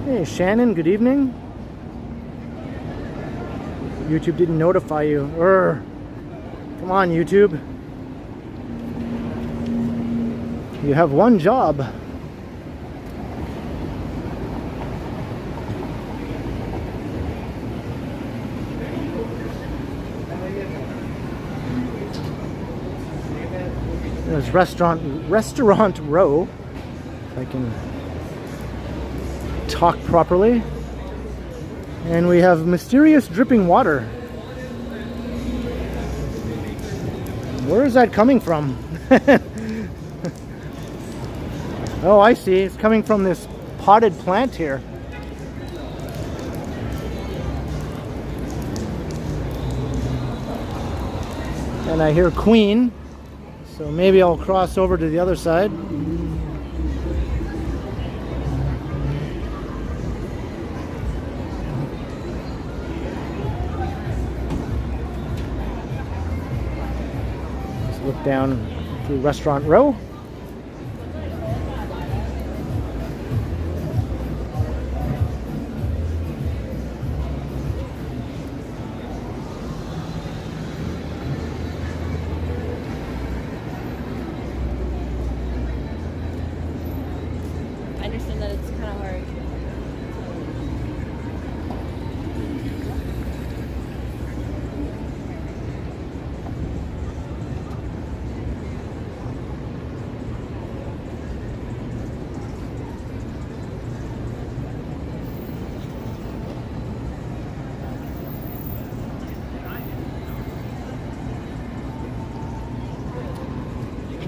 Hey Shannon, good evening. YouTube didn't notify you. Come on, YouTube. You have one job. There's restaurant Row. If I can talk properly. And we have mysterious dripping water. Where is that coming from? Oh, I see. It's coming from this potted plant here. And I hear Queen, so maybe I'll cross over to the other side. Look down through Restaurant Row. I understand that it's kind of hard.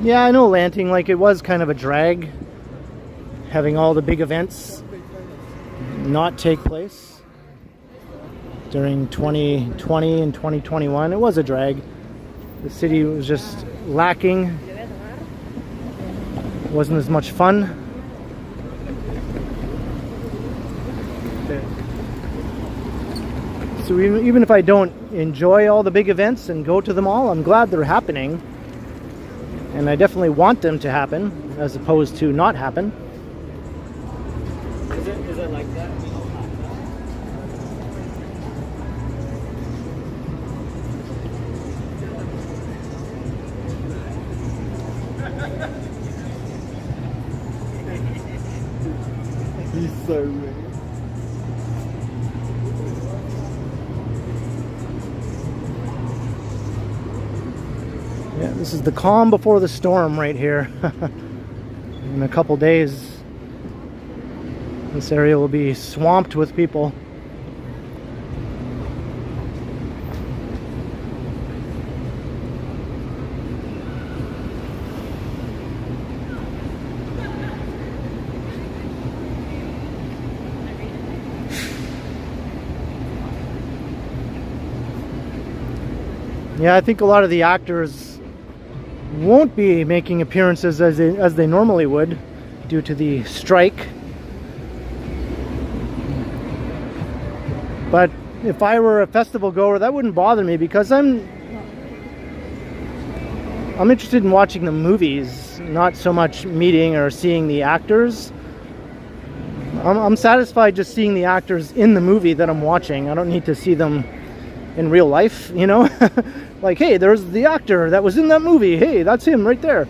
Yeah, I know Lanting, like it was kind of a drag having all the big events not take place during 2020 and 2021. It was a drag. The city was just lacking. It wasn't as much fun. So even if I don't enjoy all the big events and go to them all, I'm glad they're happening. And I definitely want them to happen, as opposed to not happen. Is it like that? He's so weird. Yeah, this is the calm before the storm right here. In a couple days, this area will be swamped with people. Yeah, I think a lot of the actors won't be making appearances as they normally would due to the strike. But if I were a festival goer, that wouldn't bother me, because I'm interested in watching the movies, not so much meeting or seeing the actors. I'm satisfied just seeing the actors in the movie that I'm watching. I don't need to see them in real life, you know? Like, hey, there's the actor that was in that movie. Hey, that's him right there.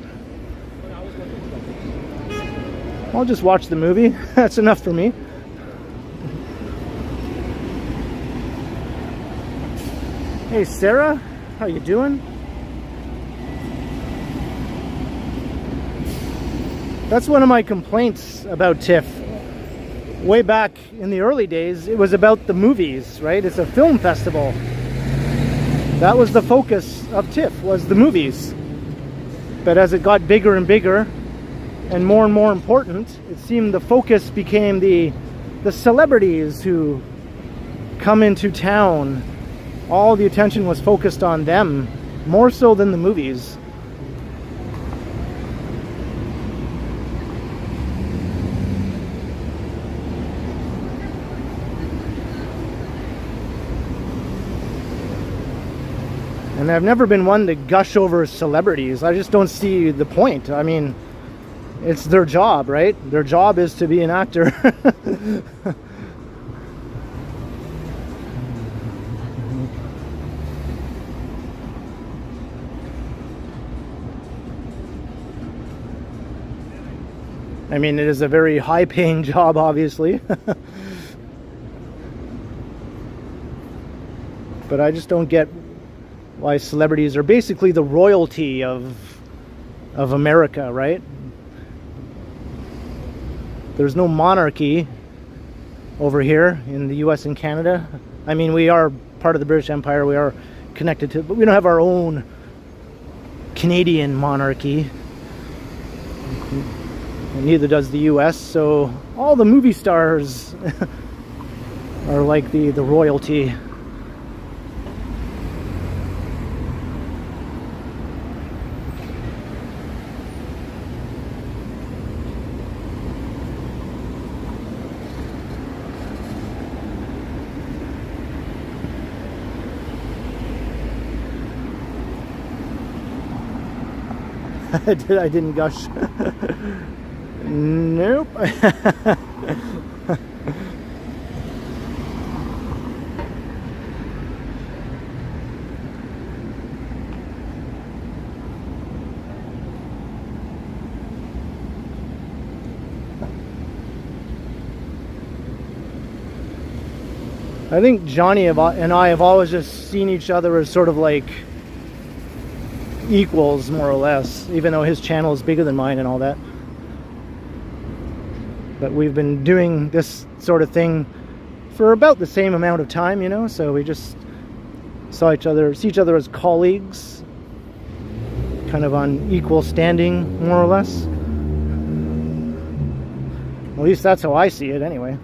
I'll just watch the movie. That's enough for me. Hey, Sarah, how you doing? That's one of my complaints about TIFF. Way back in the early days, it was about the movies, right? It's a film festival. That was the focus of TIFF, was the movies. But as it got bigger and bigger and more important, it seemed the focus became the celebrities who come into town. All the attention was focused on them, more so than the movies. And I've never been one to gush over celebrities. I just don't see the point. I mean, it's their job, right? Their job is to be an actor. I mean, it is a very high-paying job, obviously. But I just don't get why celebrities are basically the royalty of America, right? There's no monarchy over here in the US and Canada. I mean, we are part of the British Empire, we are connected to, but we don't have our own Canadian monarchy. And neither does the US, so all the movie stars are like the royalty. I didn't gush. Nope. I think Johnny and I have always just seen each other as sort of like equals, more or less, even though his channel is bigger than mine and all that. But we've been doing this sort of thing for about the same amount of time, you know, so we just see each other as colleagues, kind of on equal standing, more or less. At least that's how I see it anyway.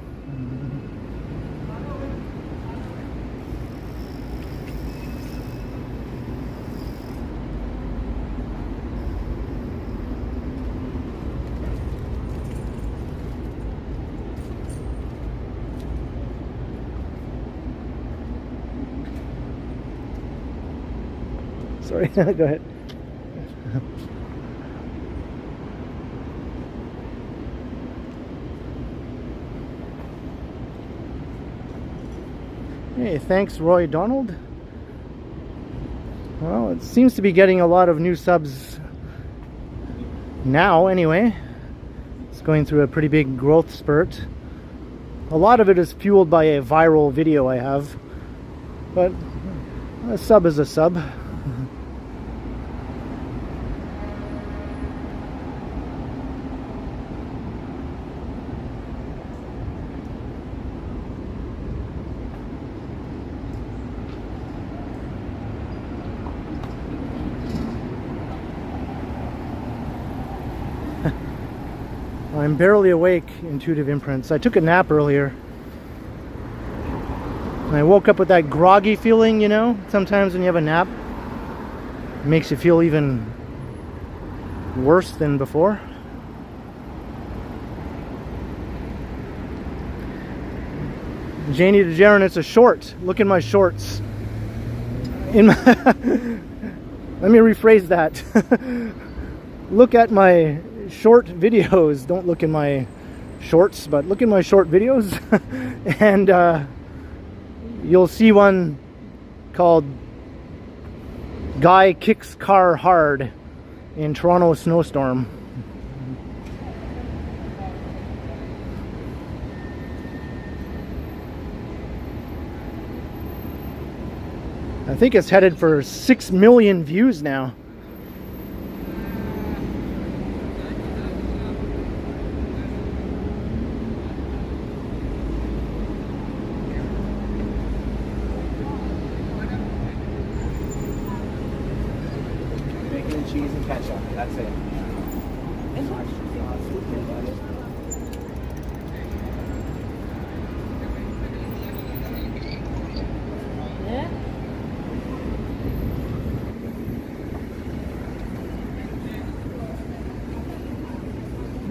Sorry, go ahead. Hey, thanks, Roy Donald. Well, it seems to be getting a lot of new subs now, anyway. It's going through a pretty big growth spurt. A lot of it is fueled by a viral video I have, but a sub is a sub. I'm barely awake, Intuitive Imprints. I took a nap earlier. And I woke up with that groggy feeling, you know, sometimes when you have a nap. Makes you feel even worse than before. Janie DeJaren, it's a short. Look in my shorts. In my let me rephrase that. Look at my short videos. Don't look in my shorts, but look in my short videos. And you'll see one called Guy Kicks Car Hard in Toronto Snowstorm. I think it's headed for 6 million views now. Bacon and cheese and ketchup. That's it.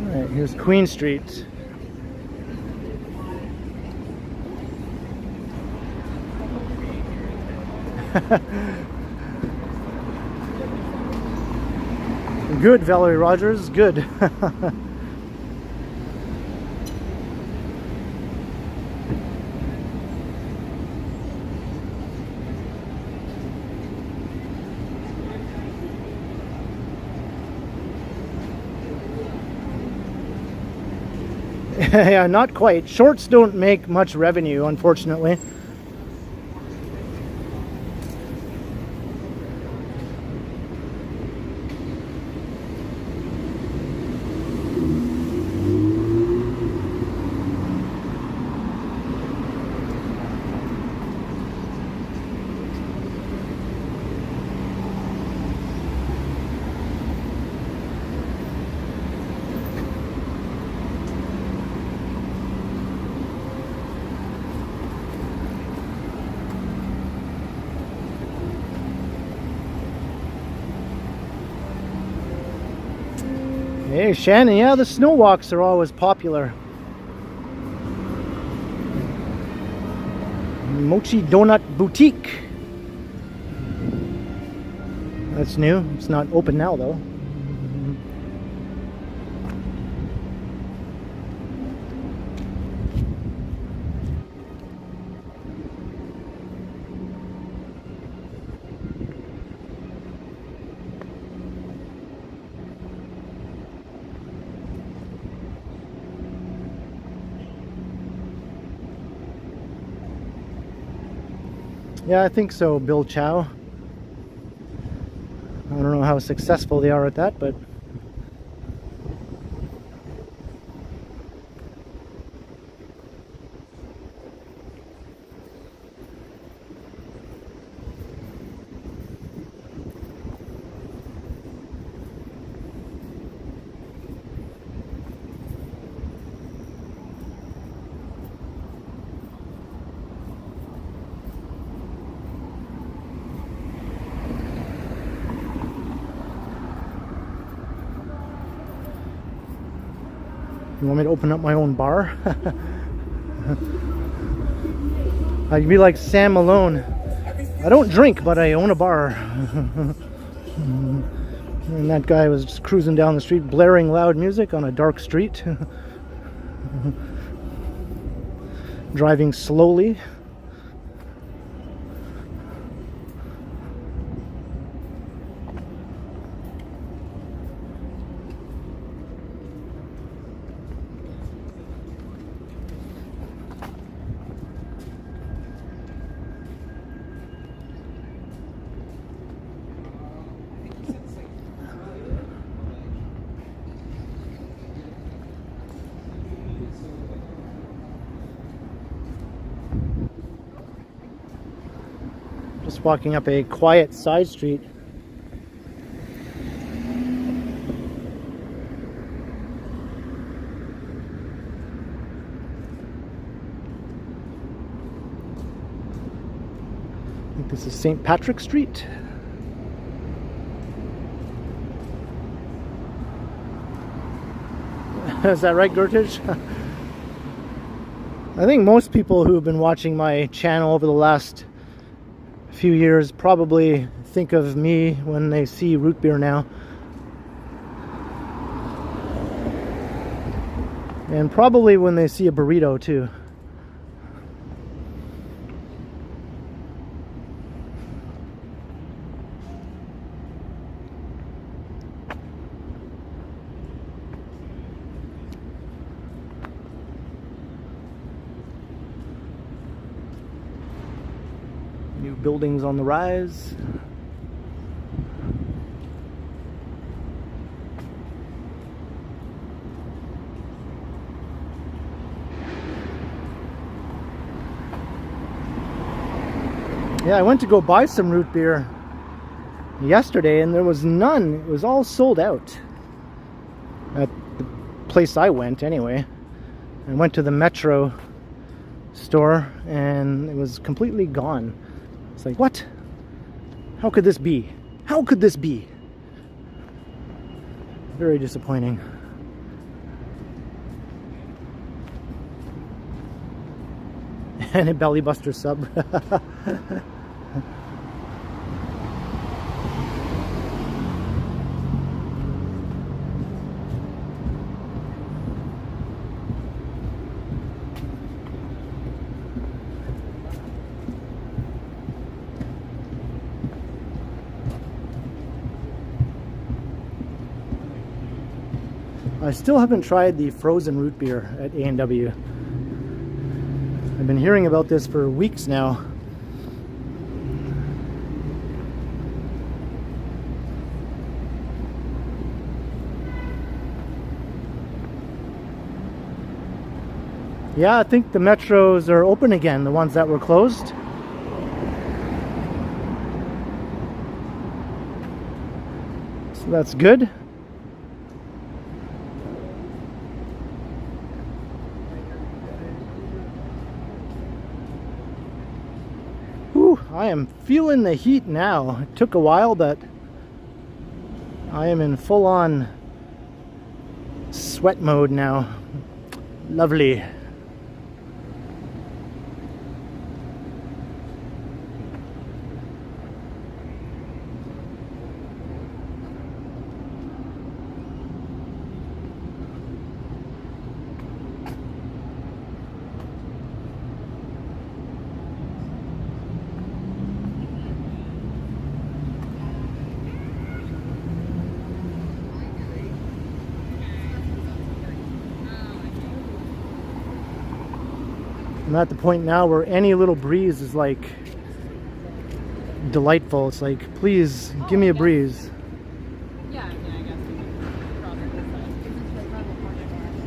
Alright, here's Queen Street. Good, Valerie Rogers, good. Yeah, not quite. Shorts don't make much revenue, unfortunately. Hey Shannon, yeah, the snow walks are always popular. Mochi Donut Boutique. That's new. It's not open now though. Yeah, I think so, Bill Chow. I don't know how successful they are at that, but you want me to open up my own bar? I'd be like Sam Malone. I don't drink, but I own a bar. And that guy was just cruising down the street, blaring loud music on a dark street. Driving slowly. Just walking up a quiet side street. I think this is St. Patrick Street. Is that right, Gertich? I think most people who've been watching my channel over the last few years probably think of me when they see root beer now. And probably when they see a burrito too. New buildings on the rise. Yeah, I went to go buy some root beer yesterday and there was none. It was all sold out at the place I went anyway. I went to the Metro store and it was completely gone. It's like, what? How could this be? How could this be? Very disappointing. And a belly buster sub. I still haven't tried the frozen root beer at A&W. I've been hearing about this for weeks now. Yeah, I think the metros are open again, the ones that were closed. So that's good. I am feeling the heat now. It took a while, but I am in full-on sweat mode now. Lovely. I'm at the point now where any little breeze is like delightful. It's like, please give me a breeze. Yeah, I mean, I guess we could cross this side. This is right around the corner there.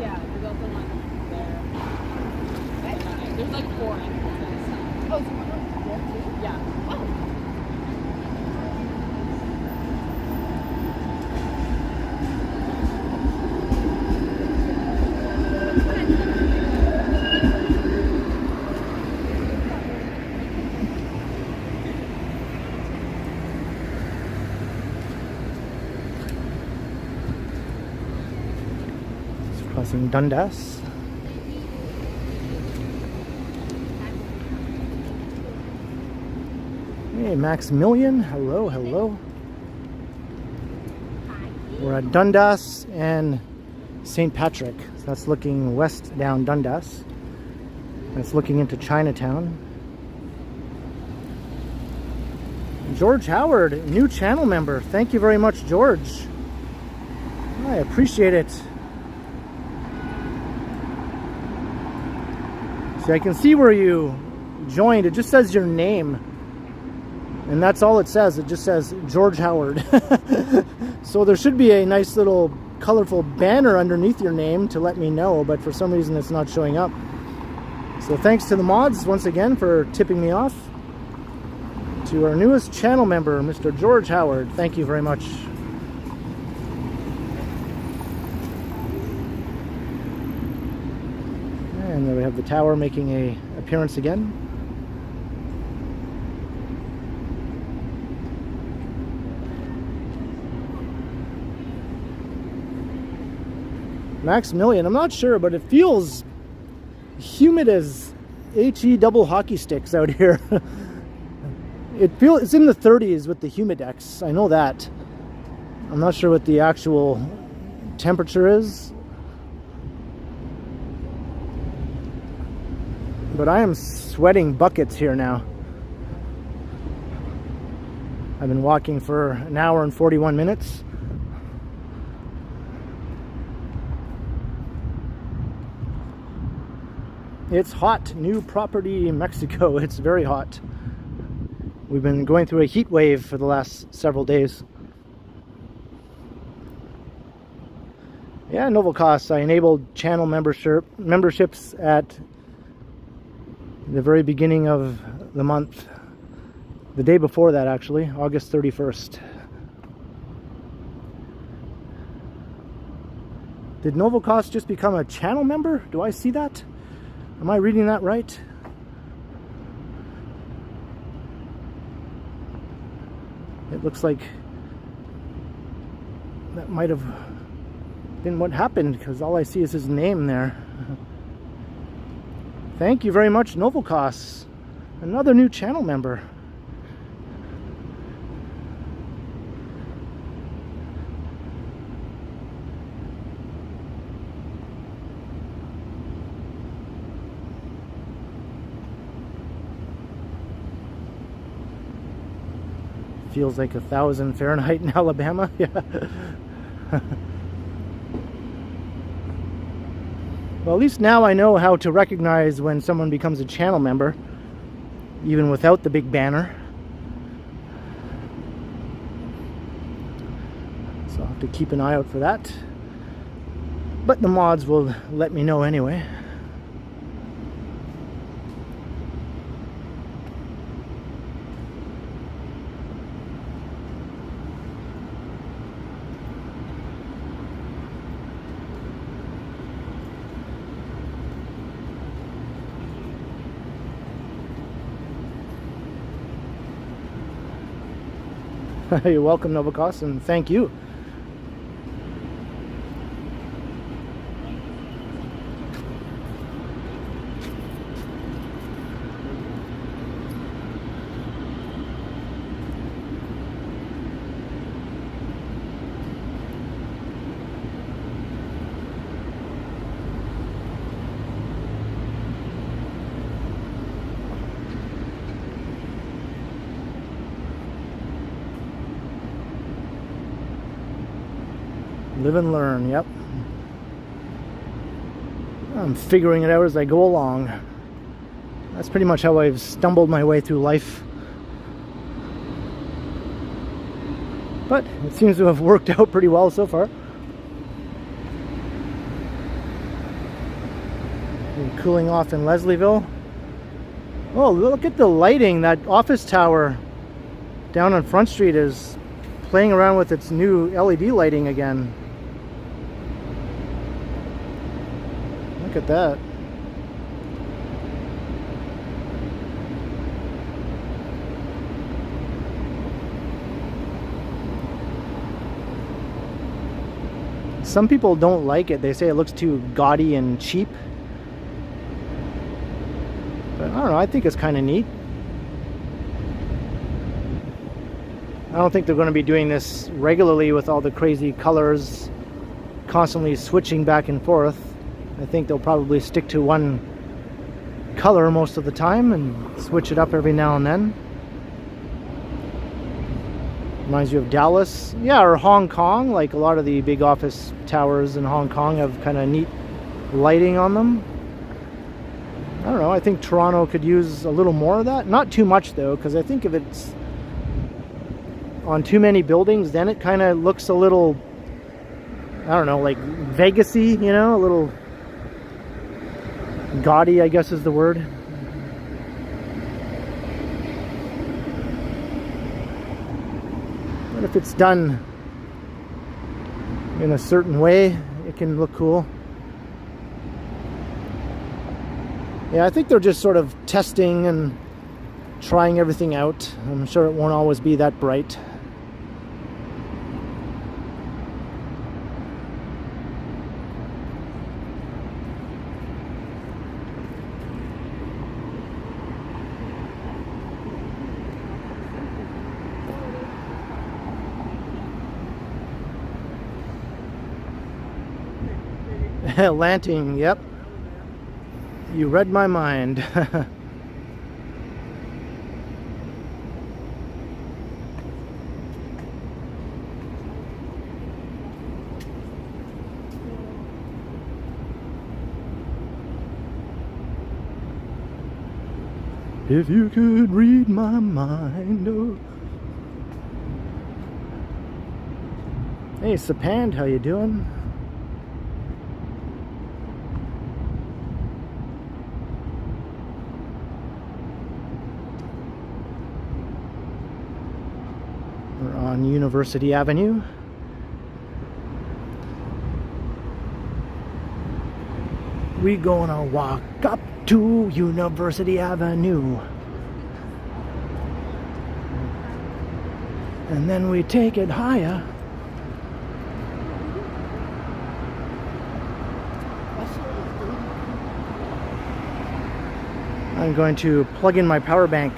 Yeah, there's also one there. There's like 4 entrances. Oh, so one there too? Yeah. Oh. Crossing Dundas. Hey, Maximilian. Hello, hello. We're at Dundas and St. Patrick. So that's looking west down Dundas. That's looking into Chinatown. George Howard, new channel member. Thank you very much, George. I appreciate it. See, I can see where you joined. It just says your name. And that's all it says. It just says George Howard. So there should be a nice little colorful banner underneath your name to let me know, but for some reason it's not showing up. So thanks to the mods once again for tipping me off. To our newest channel member, Mr. George Howard. Thank you very much. And there we have the tower making an appearance again. Maximilian, I'm not sure, but it feels humid as HE double hockey sticks out here. It's in the 30s with the humidex. I know that. I'm not sure what the actual temperature is, but I am sweating buckets here now. I've been walking for an hour and 41 minutes. It's hot. New property in Mexico. It's very hot. We've been going through a heat wave for the last several days. Yeah, Novelcost. I enabled channel memberships at the very beginning of the month. The day before that, actually, August 31st. Did Novelcost just become a channel member? Do I see that? Am I reading that right? It looks like that might have been what happened, because all I see is his name there. Thank you very much, Novelcost. Another new channel member. Feels like 1,000 Fahrenheit in Alabama. Yeah. Well, at least now I know how to recognize when someone becomes a channel member, even without the big banner. So I'll have to keep an eye out for that. But the mods will let me know anyway. You're welcome, Novelcost, and thank you. Live and learn, yep. I'm figuring it out as I go along. That's pretty much how I've stumbled my way through life. But it seems to have worked out pretty well so far. And cooling off in Leslieville. Oh, look at the lighting. That office tower down on Front Street is playing around with its new LED lighting again. Look at that. Some people don't like it. They say it looks too gaudy and cheap. But I don't know, I think it's kind of neat. I don't think they're going to be doing this regularly with all the crazy colors, constantly switching back and forth. I think they'll probably stick to one color most of the time and switch it up every now and then. Reminds you of Dallas. Yeah, or Hong Kong. Like a lot of the big office towers in Hong Kong have kind of neat lighting on them. I don't know, I think Toronto could use a little more of that. Not too much though, because I think if it's on too many buildings, then it kind of looks a little, I don't know, like Vegas-y, you know, a little gaudy, I guess is the word. But if it's done in a certain way, it can look cool. Yeah, I think they're just sort of testing and trying everything out. I'm sure it won't always be that bright. Lanting, yep. You read my mind. If you could read my mind. Oh. Hey, Sapand, how you doing? We're on University Avenue. We gonna walk up to University Avenue. And then we take it higher. I'm going to plug in my power bank.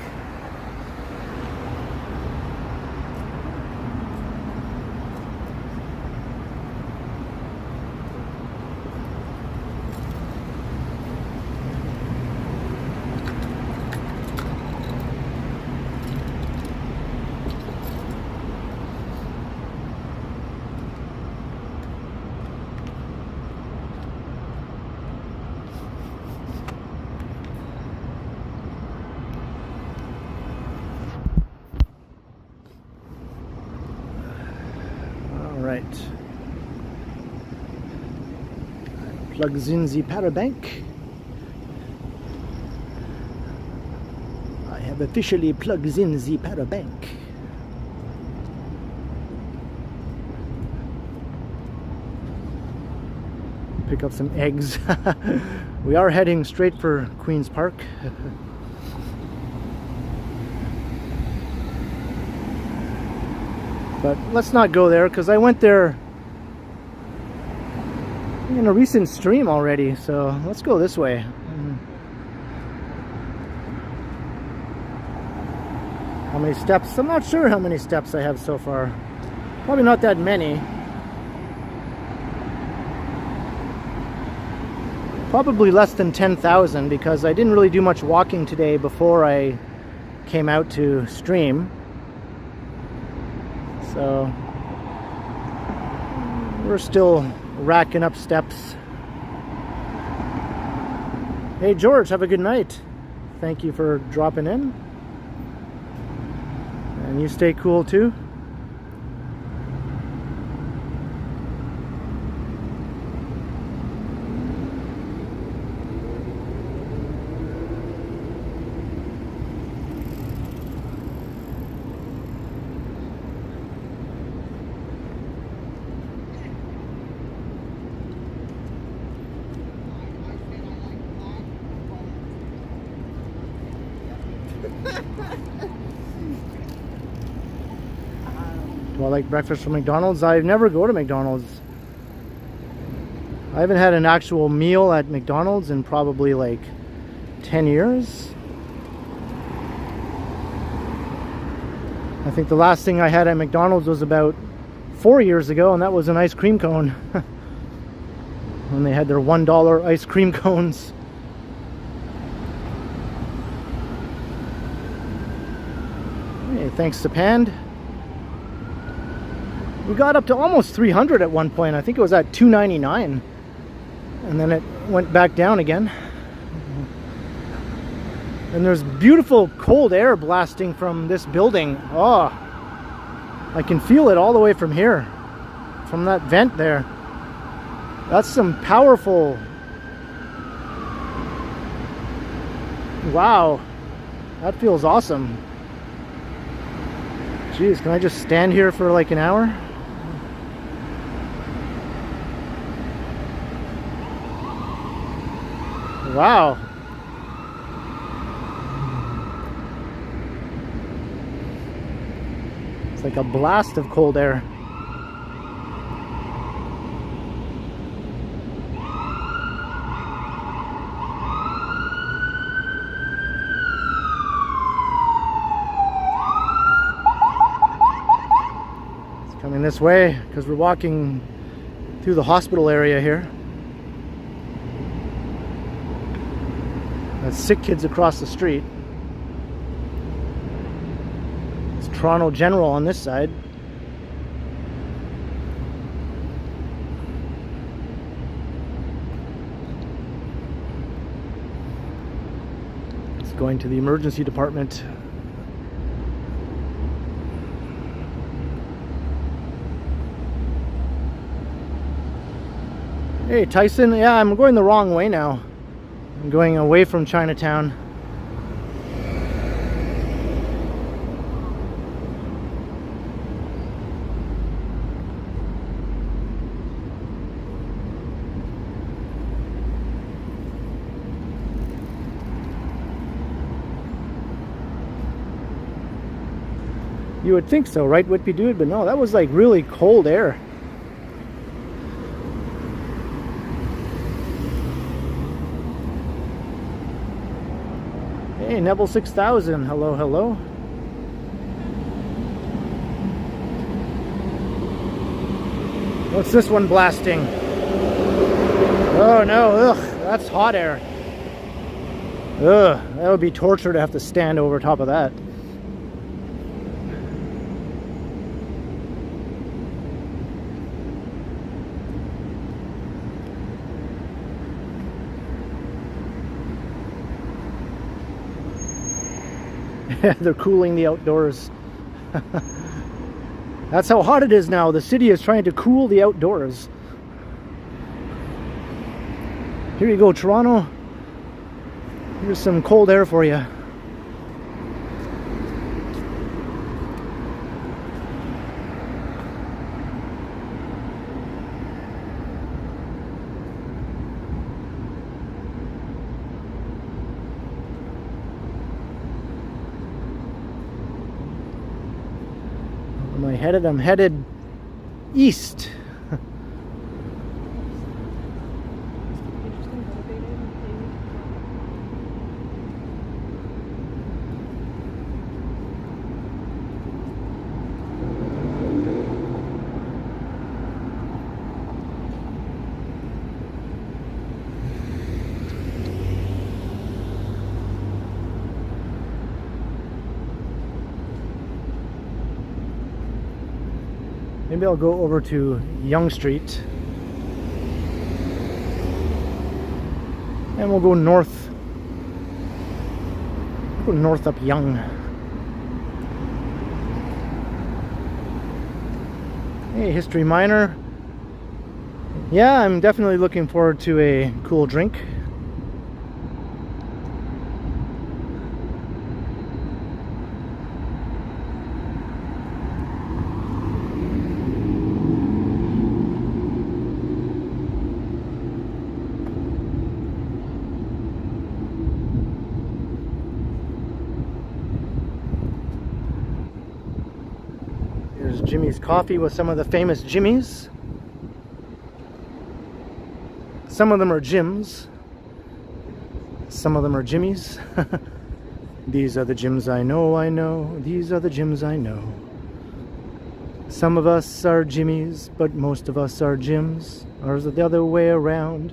Plugs in the power bank. I have officially plugged in the power bank. Pick up some eggs. We are heading straight for Queen's Park. But let's not go there because I went there in a recent stream already, so let's go this way. How many steps? I'm not sure how many steps I have so far. Probably not that many. Probably less than 10,000 because I didn't really do much walking today before I came out to stream. So we're still racking up steps. Hey George, have a good night. Thank you for dropping in. And you stay cool too. Do I like breakfast from McDonald's? I never go to McDonald's. I haven't had an actual meal at McDonald's in probably like 10 years. I think the last thing I had at McDonald's was about 4 years ago, and that was an ice cream cone. When they had their $1 ice cream cones. Hey, thanks to Pand. We got up to almost 300 at one point. I think it was at 299. And then it went back down again. And there's beautiful cold air blasting from this building. Oh, I can feel it all the way from here. From that vent there. That's some powerful... Wow. That feels awesome. Jeez, can I just stand here for like an hour? Wow. It's like a blast of cold air. It's coming this way because we're walking through the hospital area here. That's sick kids across the street. It's Toronto General on this side. It's going to the emergency department. Hey Tyson, yeah, I'm going the wrong way now. I'm going away from Chinatown. You would think so, right, Whitby dude? But no, that was like really cold air. Hey, Neville 6000, hello, hello. What's this one blasting? Oh no, ugh, that's hot air. Ugh, that would be torture to have to stand over top of that. They're cooling the outdoors. That's how hot it is now. The city is trying to cool the outdoors. Here you go, Toronto. Here's some cold air for you. I'm headed east. Maybe I'll go over to Yonge Street and we'll go north. Go north up Yonge. Hey, History Minor. Yeah, I'm definitely looking forward to a cool drink. Jimmy's Coffee with some of the famous Jimmys. Some of them are Jims. Some of them are Jimmys. These are the Jims I know, I know. These are the Jims I know. Some of us are Jimmys, but most of us are Jims. Ours are the other way around.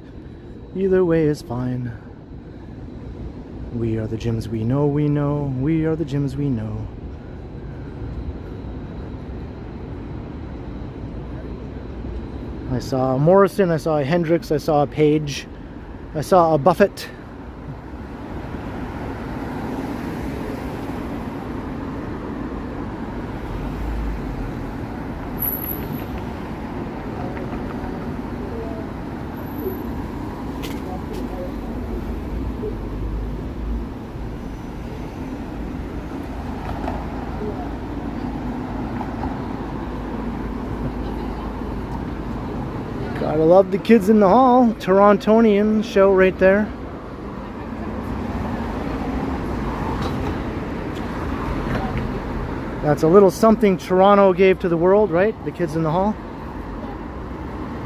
Either way is fine. We are the Jims we know, we know. We are the Jims we know. I saw a Morrison, I saw a Hendrix, I saw a Page, I saw a Buffett. Gotta love the kids in the hall. Torontonian show right there. That's a little something Toronto gave to the world, right? The kids in the hall.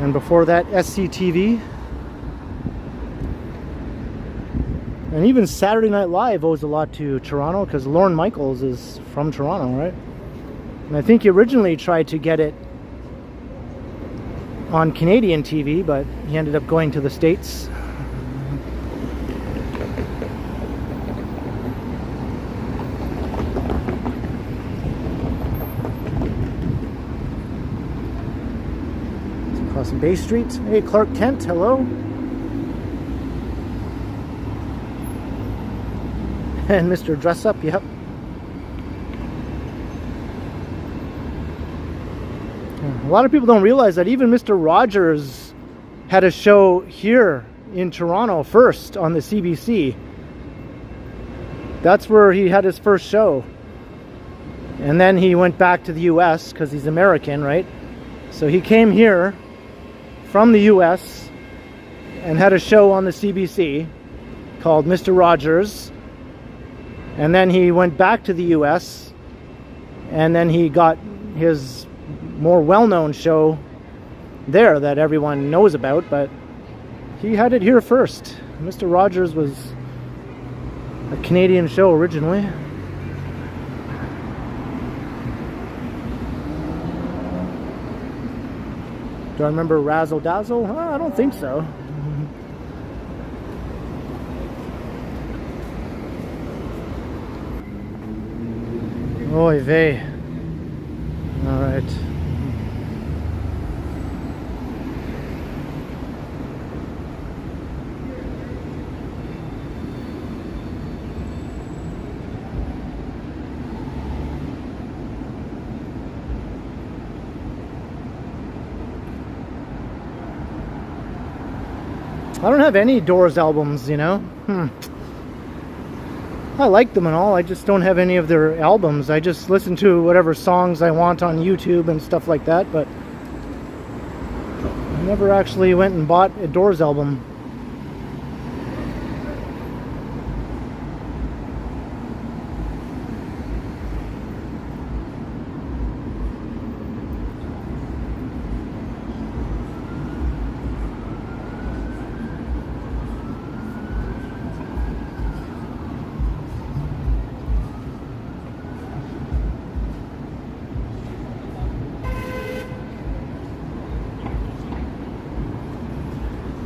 And before that, SCTV. And even Saturday Night Live owes a lot to Toronto because Lorne Michaels is from Toronto, right? And I think he originally tried to get it on Canadian TV, but he ended up going to the States. Across Bay Street. Hey, Clark Kent, hello. And Mr. Dress Up, yep. A lot of people don't realize that even Mr. Rogers had a show here in Toronto first on the CBC. That's where he had his first show. And then he went back to the US because he's American, right? So he came here from the US and had a show on the CBC called Mr. Rogers. And then he went back to the US and then he got his more well-known show there that everyone knows about, but he had it here first. Mr. Rogers was a Canadian show originally. Do I remember Razzle Dazzle? I don't think so. Oy vey. All right. I don't have any Doors albums, you know. I like them and all, I just don't have any of their albums. I just listen to whatever songs I want on YouTube and stuff like that, but I never actually went and bought a Doors album.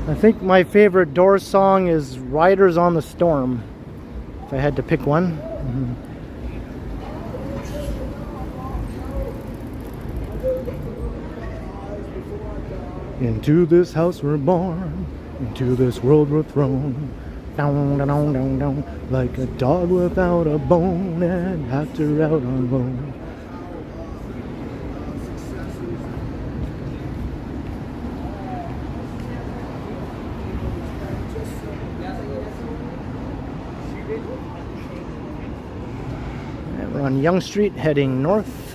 I think my favorite Doors song is Riders on the Storm, if I had to pick one. Into this house we're born, into this world we're thrown, down, down, down, down, down, like a dog without a bone, and actor out on loan. We're on Yonge Street heading north.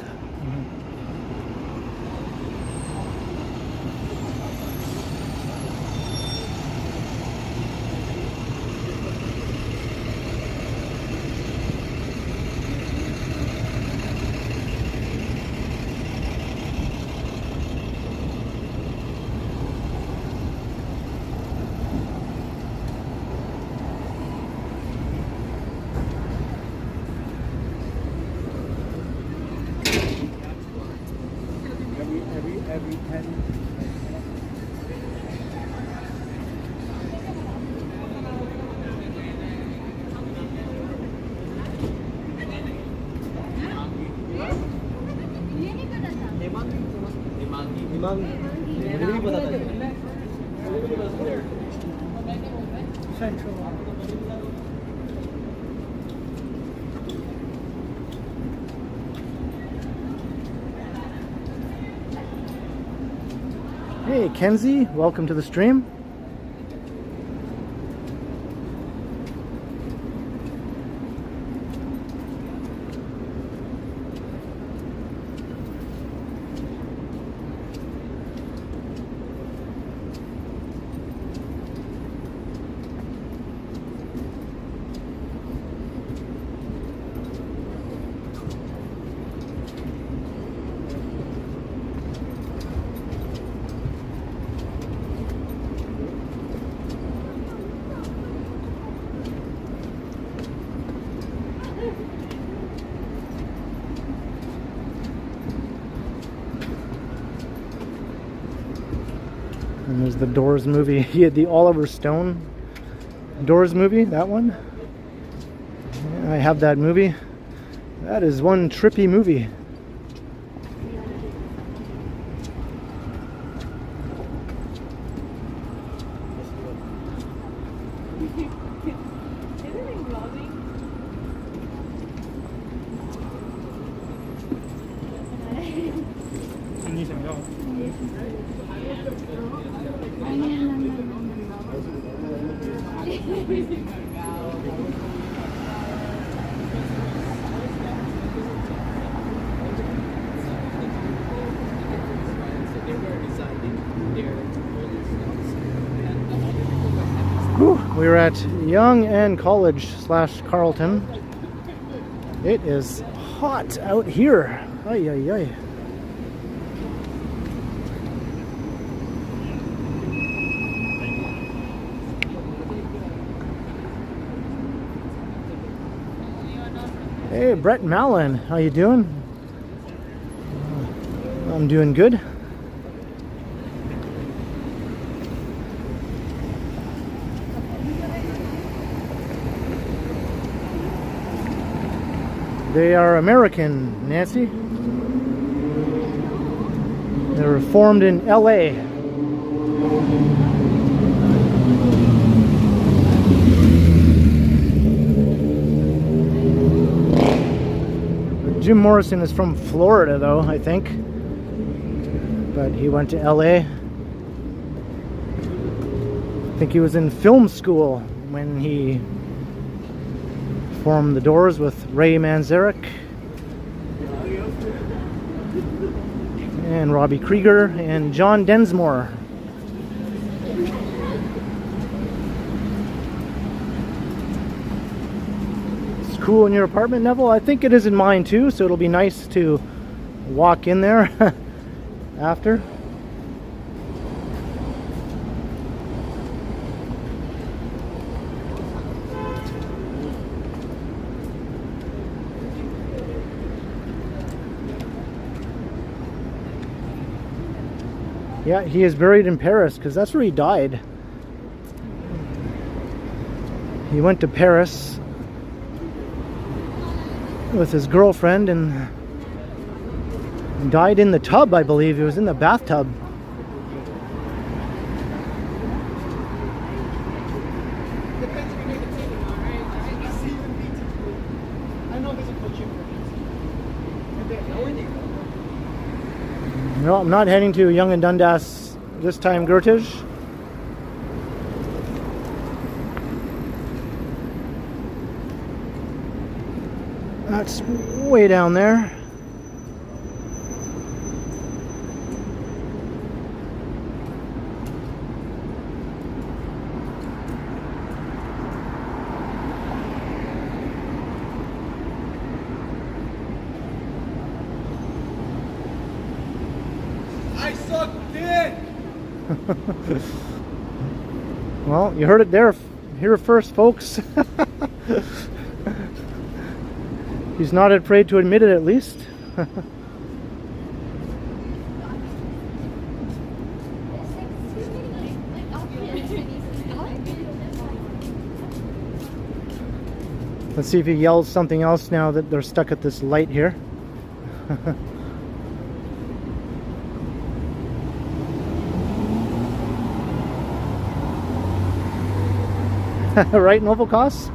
Hey Kenzie, welcome to the stream. And there's the Doors movie. He had the Oliver Stone Doors movie, that one. Yeah, I have that movie. That is one trippy movie. 你想要？ We were at Yonge and College / Carleton. It is hot out here. Ay, ay, ay. Hey, Brett Mallon, how you doing? I'm doing good. They are American, Nancy. They were formed in LA. Jim Morrison is from Florida, though, I think. But he went to LA. I think he was in film school when he formed the Doors with Ray Manzarek and Robbie Krieger and John Densmore. It's cool in your apartment, Neville. I think it is in mine too, so it'll be nice to walk in there after. Yeah, he is buried in Paris because that's where he died. He went to Paris with his girlfriend and died in the tub, I believe. He was in the bathtub. No, I'm not heading to Yonge and Dundas this time, Gertage. That's way down there. Well, you heard it here first, folks. He's not afraid to admit it, at least. Let's see if he yells something else now that they're stuck at this light here. Right, Novel Costs?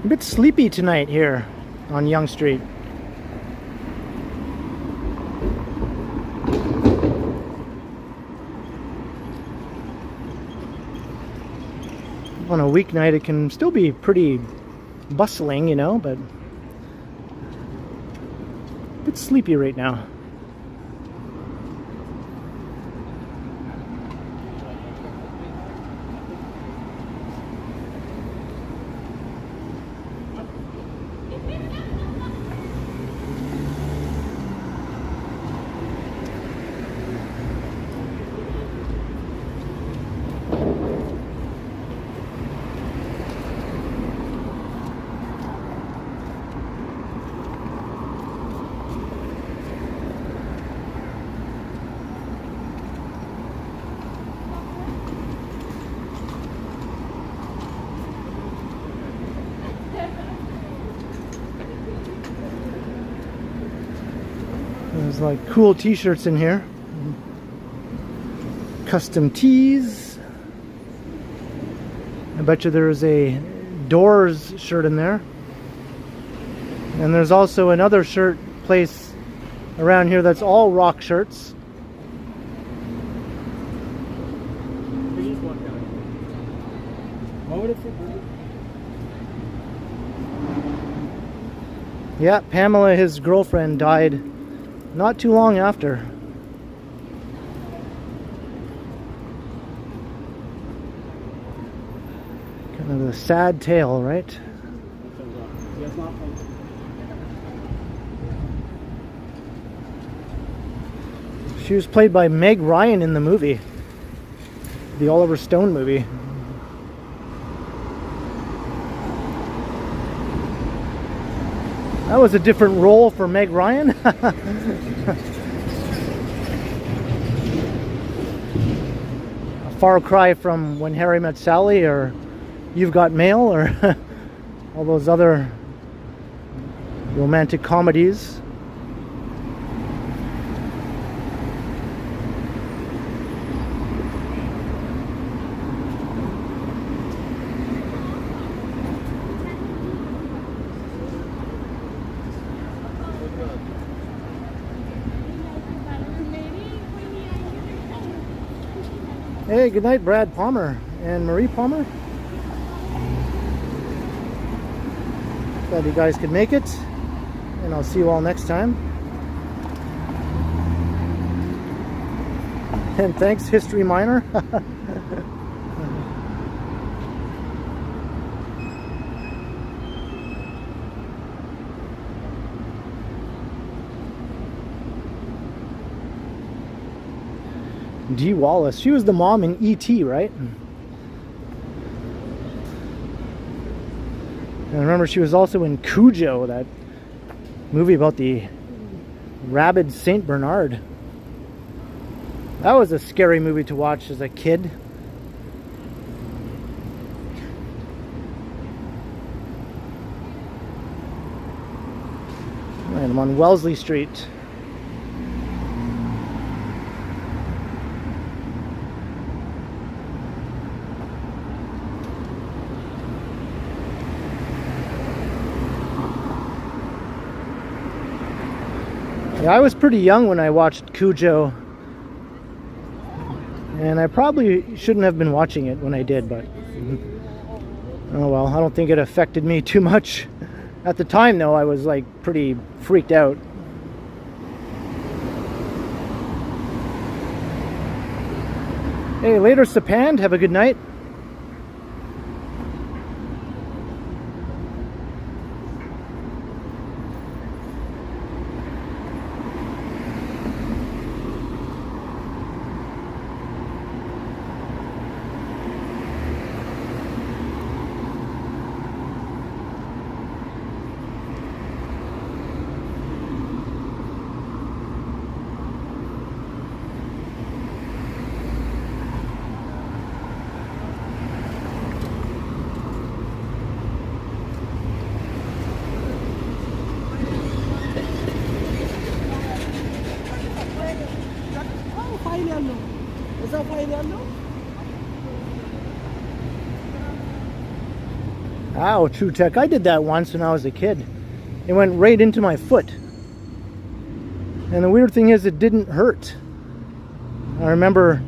A bit sleepy tonight here on Yonge Street. On a weeknight it can still be pretty bustling, you know, but a bit sleepy right now. There's like cool t-shirts in here. Custom tees. I bet you there's a Doors shirt in there. And there's also another shirt place around here that's all rock shirts. Yeah, Pamela, his girlfriend, died not too long after. Kind of a sad tale, right? She was played by Meg Ryan in the movie, the Oliver Stone movie. That was a different role for Meg Ryan. A far cry from When Harry Met Sally or You've Got Mail or all those other romantic comedies. Hey, good night, Brad Palmer and Marie Palmer. Glad you guys could make it, and I'll see you all next time. And thanks, History Minor. Dee Wallace. She was the mom in E.T., right? And I remember she was also in Cujo, that movie about the rabid Saint Bernard. That was a scary movie to watch as a kid. And I'm on Wellesley Street. Yeah, I was pretty young when I watched Cujo, and I probably shouldn't have been watching it when I did, but oh well, I don't think it affected me too much. At the time though, I was like pretty freaked out. Hey, later Sapand, have a good night. Ow, True Tech. I did that once when I was a kid. It went right into my foot. And the weird thing is, it didn't hurt. I remember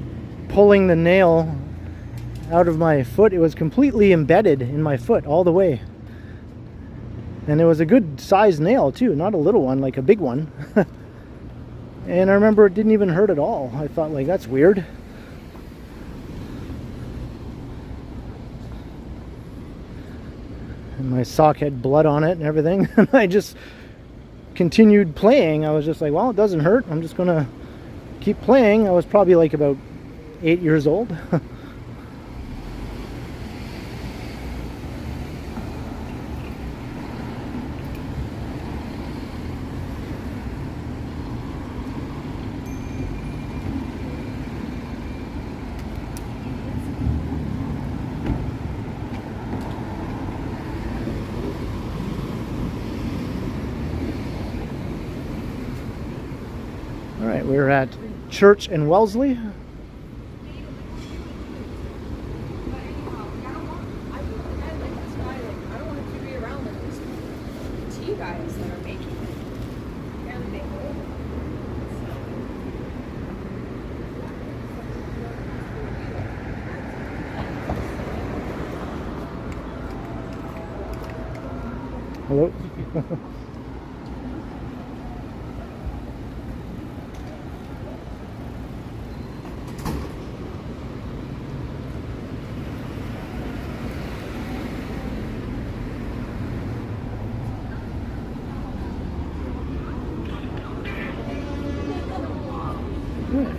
pulling the nail out of my foot. It was completely embedded in my foot all the way. And it was a good sized nail too, not a little one, like a big one. And I remember it didn't even hurt at all. I thought, like, that's weird. And my sock had blood on it and everything. And I just continued playing. I was just like, well, it doesn't hurt. I'm just gonna keep playing. I was probably like about 8 years old. All right, we're at Church in Wellesley. Hello.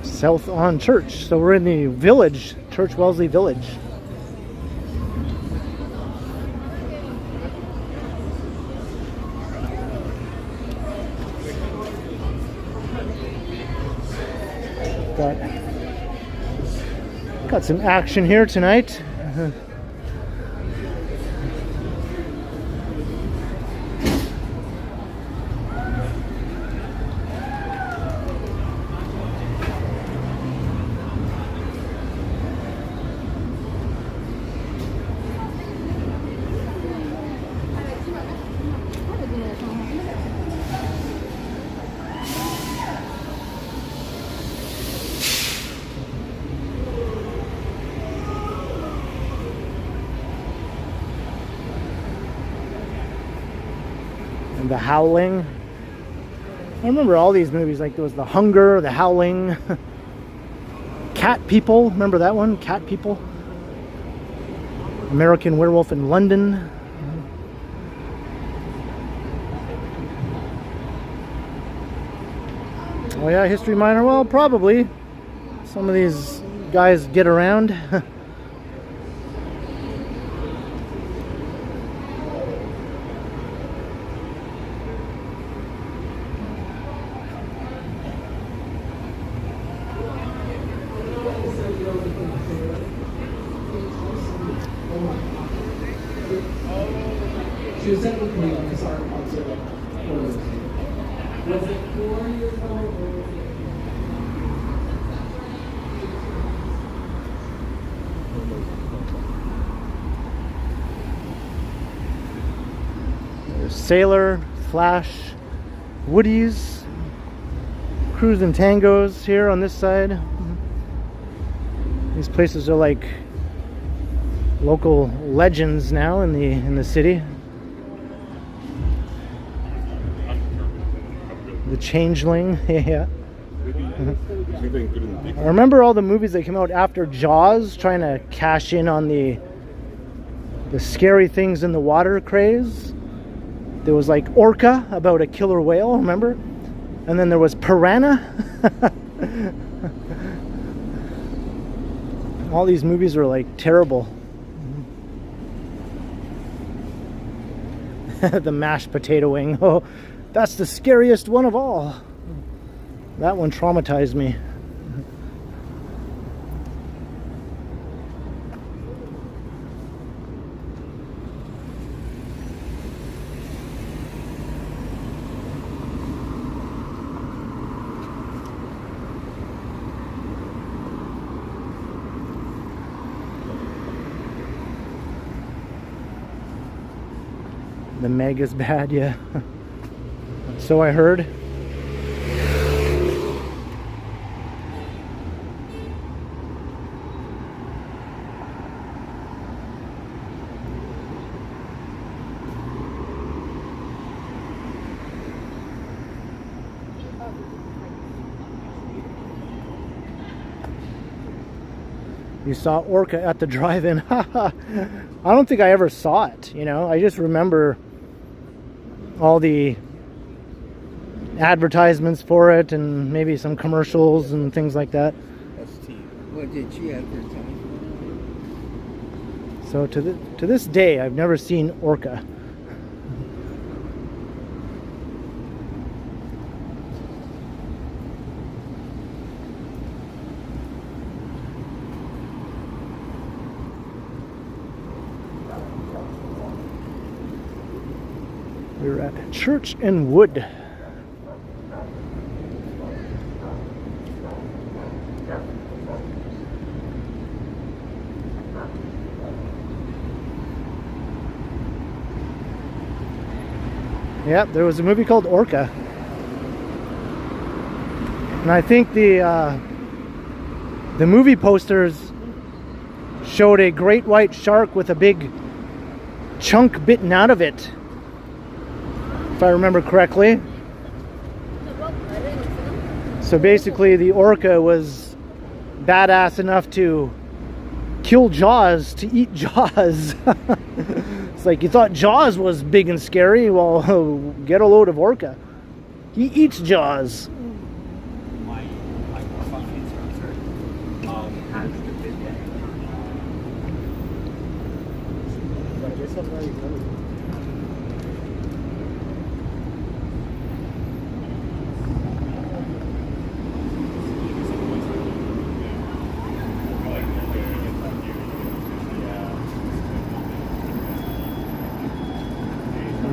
South on Church. So we're in the village, Church Wellesley Village. Got some action here tonight. And The Howling. I remember all these movies, like there was The Hunger, The Howling, Cat People. Remember that one? Cat People. American Werewolf in London. Oh yeah, history minor. Well, probably. Some of these guys get around. She was at the because our concert was it 4 years ago? There's Sailor, Flash, Woodies, Cruise and Tangos here on this side. These places are like local legends now in the city. The Changeling, yeah. I remember all the movies that came out after Jaws, trying to cash in on the scary things in the water craze. There was like Orca, about a killer whale, remember? And then there was Piranha. All these movies were like terrible. The mashed potato wing. Oh, that's the scariest one of all. That one traumatized me. The Meg is bad, yeah. So I heard. You saw Orca at the drive-in. I don't think I ever saw it, you know. I just remember all the advertisements for it and maybe some commercials and things like that. What did she advertise? So to this day, I've never seen Orca. We're at Church and Wood. Yep, there was a movie called Orca. And I think the movie posters showed a great white shark with a big chunk bitten out of it, if I remember correctly. So basically the orca was badass enough to kill Jaws to eat Jaws. It's like, you thought Jaws was big and scary? Well, get a load of orca. He eats Jaws. My profile instructor has the video. But I guess I'm very good.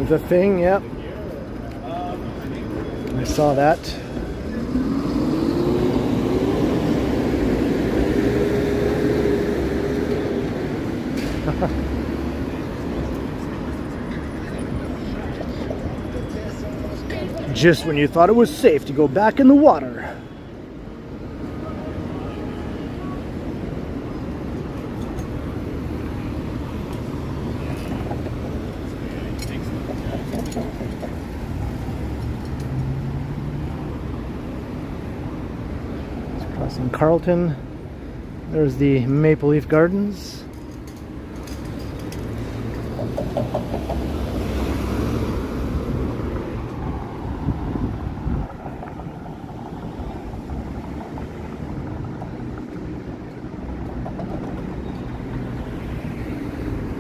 The thing, yep. I saw that. Just when you thought it was safe to go back in the water. Crossing Carlton. There's the Maple Leaf Gardens.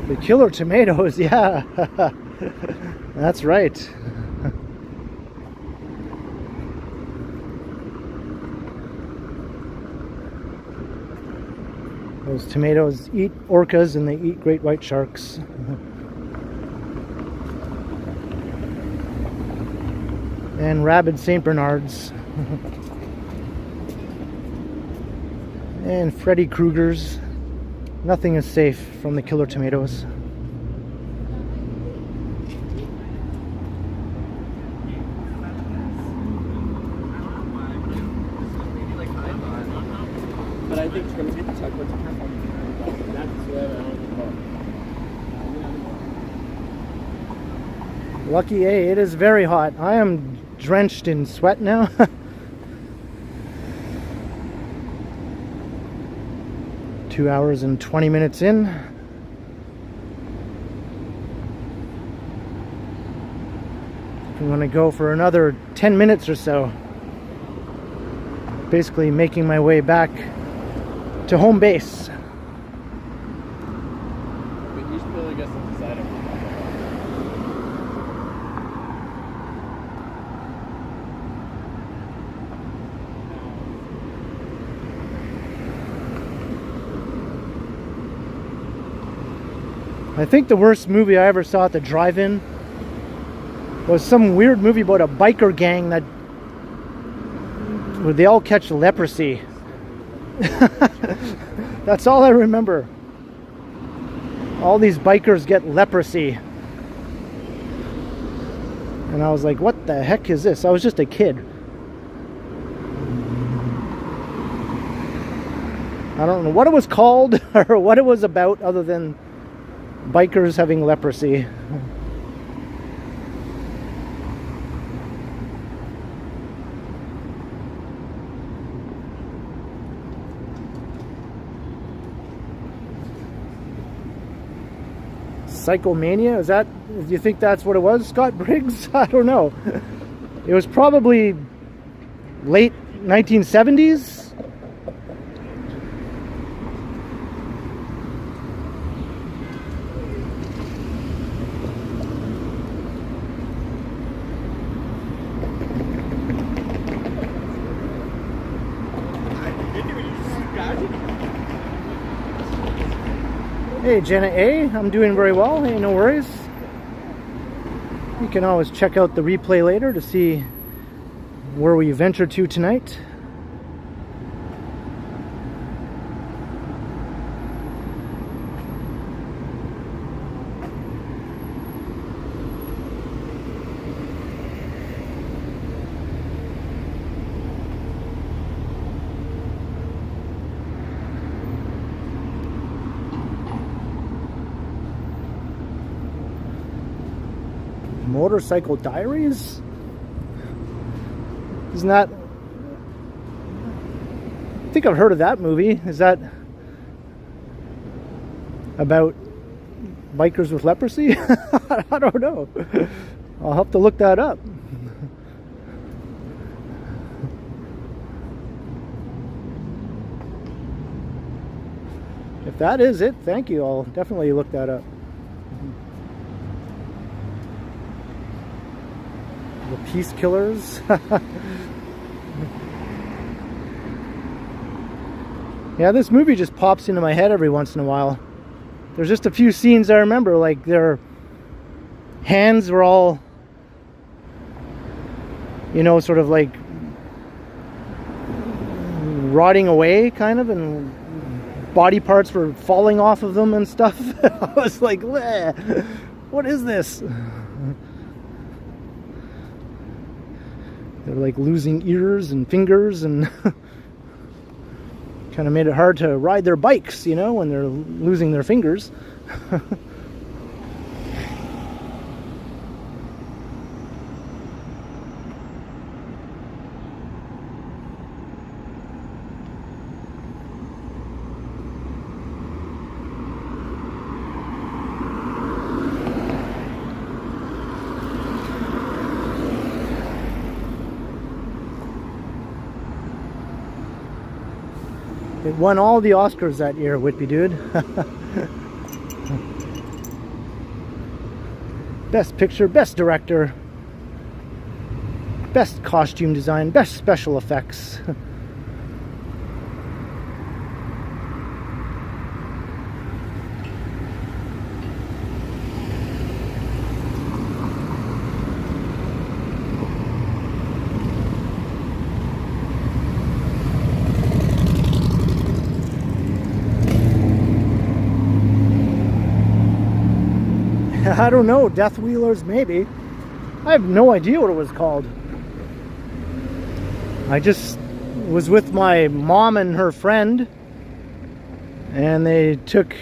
The killer tomatoes, yeah. That's right. Those tomatoes eat orcas and they eat great white sharks. And rabid St. Bernards. And Freddy Kruegers. Nothing is safe from the killer tomatoes. But I think it's going to be the check what's that's where Lucky A, it is very hot. I am drenched in sweat now. 2 hours and 20 minutes in. I'm going to go for another 10 minutes or so. Basically making my way back to home base. But you should really get some design of I think the worst movie I ever saw at the drive-in was some weird movie about a biker gang that where they all catch leprosy. That's all I remember. All these bikers get leprosy. And I was like, what the heck is this? I was just a kid. I don't know what it was called or what it was about other than bikers having leprosy. Psychomania? Is that, do you think that's what it was, Scott Briggs? I don't know. It was probably late 1970s. Hey Jenna A, I'm doing very well. Hey, no worries. You can always check out the replay later to see where we venture to tonight. Motorcycle Diaries? Isn't that... I think I've heard of that movie. Is that about bikers with leprosy? I don't know. I'll have to look that up. If that is it, thank you. I'll definitely look that up. The Peace Killers. Yeah, this movie just pops into my head every once in a while. There's just a few scenes I remember, like their hands were all, you know, sort of like rotting away, kind of, and body parts were falling off of them and stuff. I was like, what is this? They're like losing ears and fingers, and kind of made it hard to ride their bikes, you know, when they're losing their fingers. It won all the Oscars that year, Whitby Dude. Best Picture, Best Director, Best Costume Design, Best Special Effects. I don't know, Death Wheelers maybe. I have no idea what it was called. I just was with my mom and her friend, and they took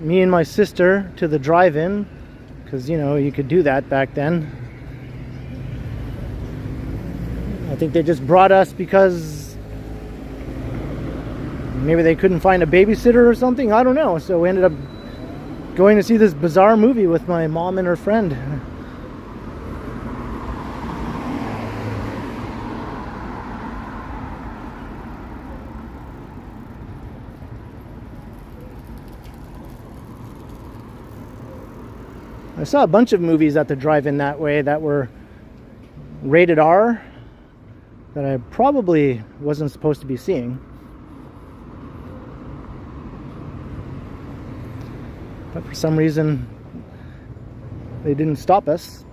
me and my sister to the drive-in, because, you know, you could do that back then. I think they just brought us because maybe they couldn't find a babysitter or something, I don't know. So we ended up going to see this bizarre movie with my mom and her friend. I saw a bunch of movies at the drive-in that way that were rated R that I probably wasn't supposed to be seeing. But for some reason, they didn't stop us.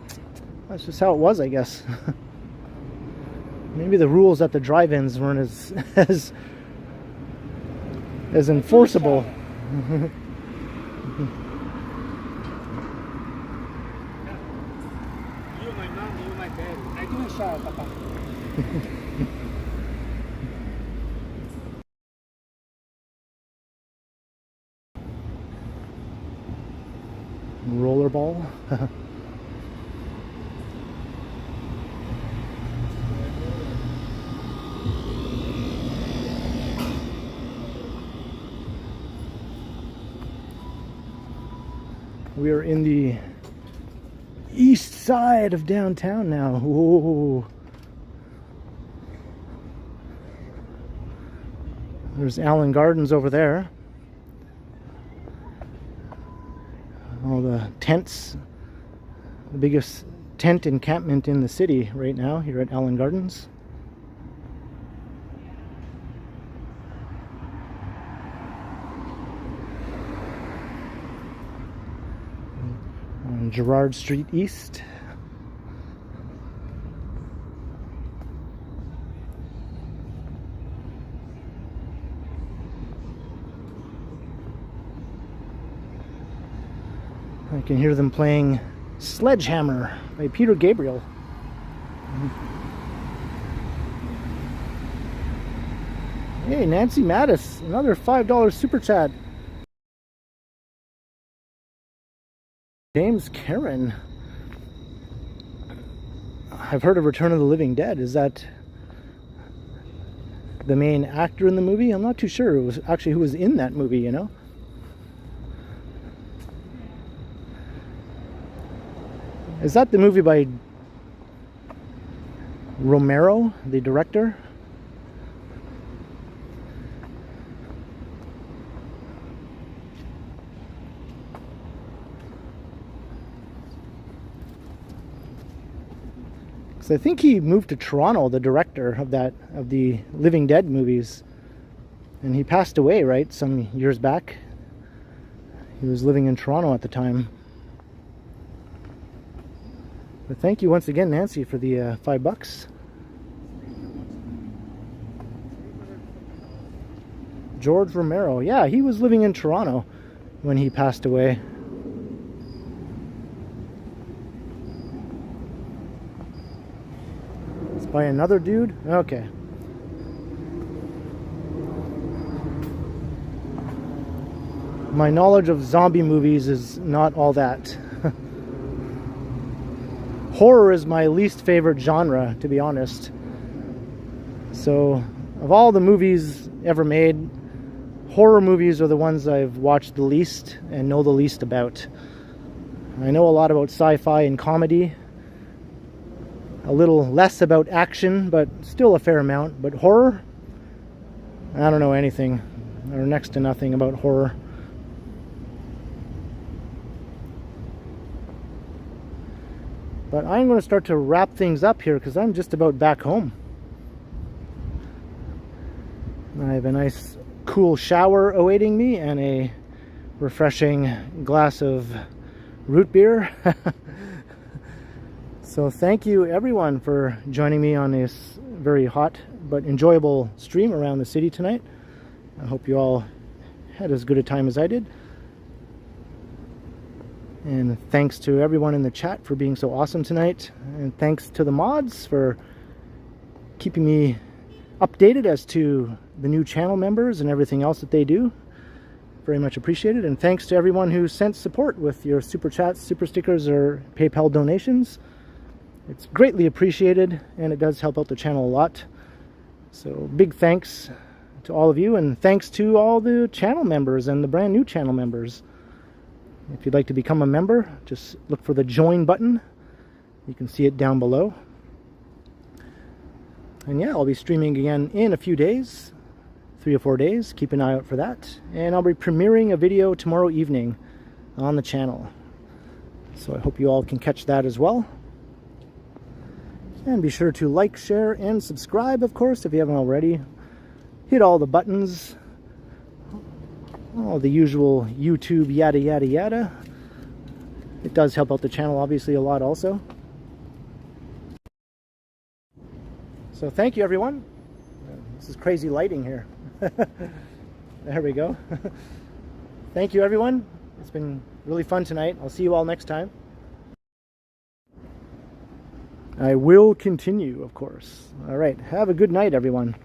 That's just how it was, I guess. Maybe the rules at the drive-ins weren't as enforceable. You my mom, you my dad. I do a shower, Papa. Rollerball. We are in the east side of downtown now. Whoa. There's Allen Gardens over there. All the tents, the biggest tent encampment in the city right now here at Allen Gardens. On Gerrard Street East. I can hear them playing Sledgehammer by Peter Gabriel. Hey, Nancy Mattis, another $5 super chat. James Karen. I've heard of Return of the Living Dead. Is that the main actor in the movie? I'm not too sure. It was actually who was in that movie, you know? Is that the movie by Romero, the director? Because I think he moved to Toronto, the director of the Living Dead movies, and he passed away, right, some years back. He was living in Toronto at the time. But thank you once again, Nancy, for the $5. George Romero. Yeah, he was living in Toronto when he passed away. It's by another dude? Okay. My knowledge of zombie movies is not all that. Horror is my least favorite genre, to be honest. So, of all the movies ever made, horror movies are the ones I've watched the least and know the least about. I know a lot about sci-fi and comedy, a little less about action, but still a fair amount. But horror, I don't know anything, or next to nothing about horror. But I'm going to start to wrap things up here because I'm just about back home. I have a nice cool shower awaiting me and a refreshing glass of root beer. So thank you everyone for joining me on this very hot but enjoyable stream around the city tonight. I hope you all had as good a time as I did. And thanks to everyone in the chat for being so awesome tonight. And thanks to the mods for keeping me updated as to the new channel members and everything else that they do. Very much appreciated. And thanks to everyone who sent support with your super chats, super stickers, or PayPal donations. It's greatly appreciated and it does help out the channel a lot. So big thanks to all of you, and thanks to all the channel members and the brand new channel members. If you'd like to become a member, just look for the join button. You can see it down below. And yeah, I'll be streaming again in a few days, 3 or 4 days. Keep an eye out for that. And I'll be premiering a video tomorrow evening on the channel. So I hope you all can catch that as well. And be sure to like, share, and subscribe, of course, if you haven't already. Hit all the buttons. All the usual YouTube yada yada yada. It does help out the channel obviously a lot also. So thank you everyone. This is crazy lighting here. There we go. Thank you everyone. It's been really fun tonight. I'll see you all next time. I will continue, of course. All right. Have a good night everyone.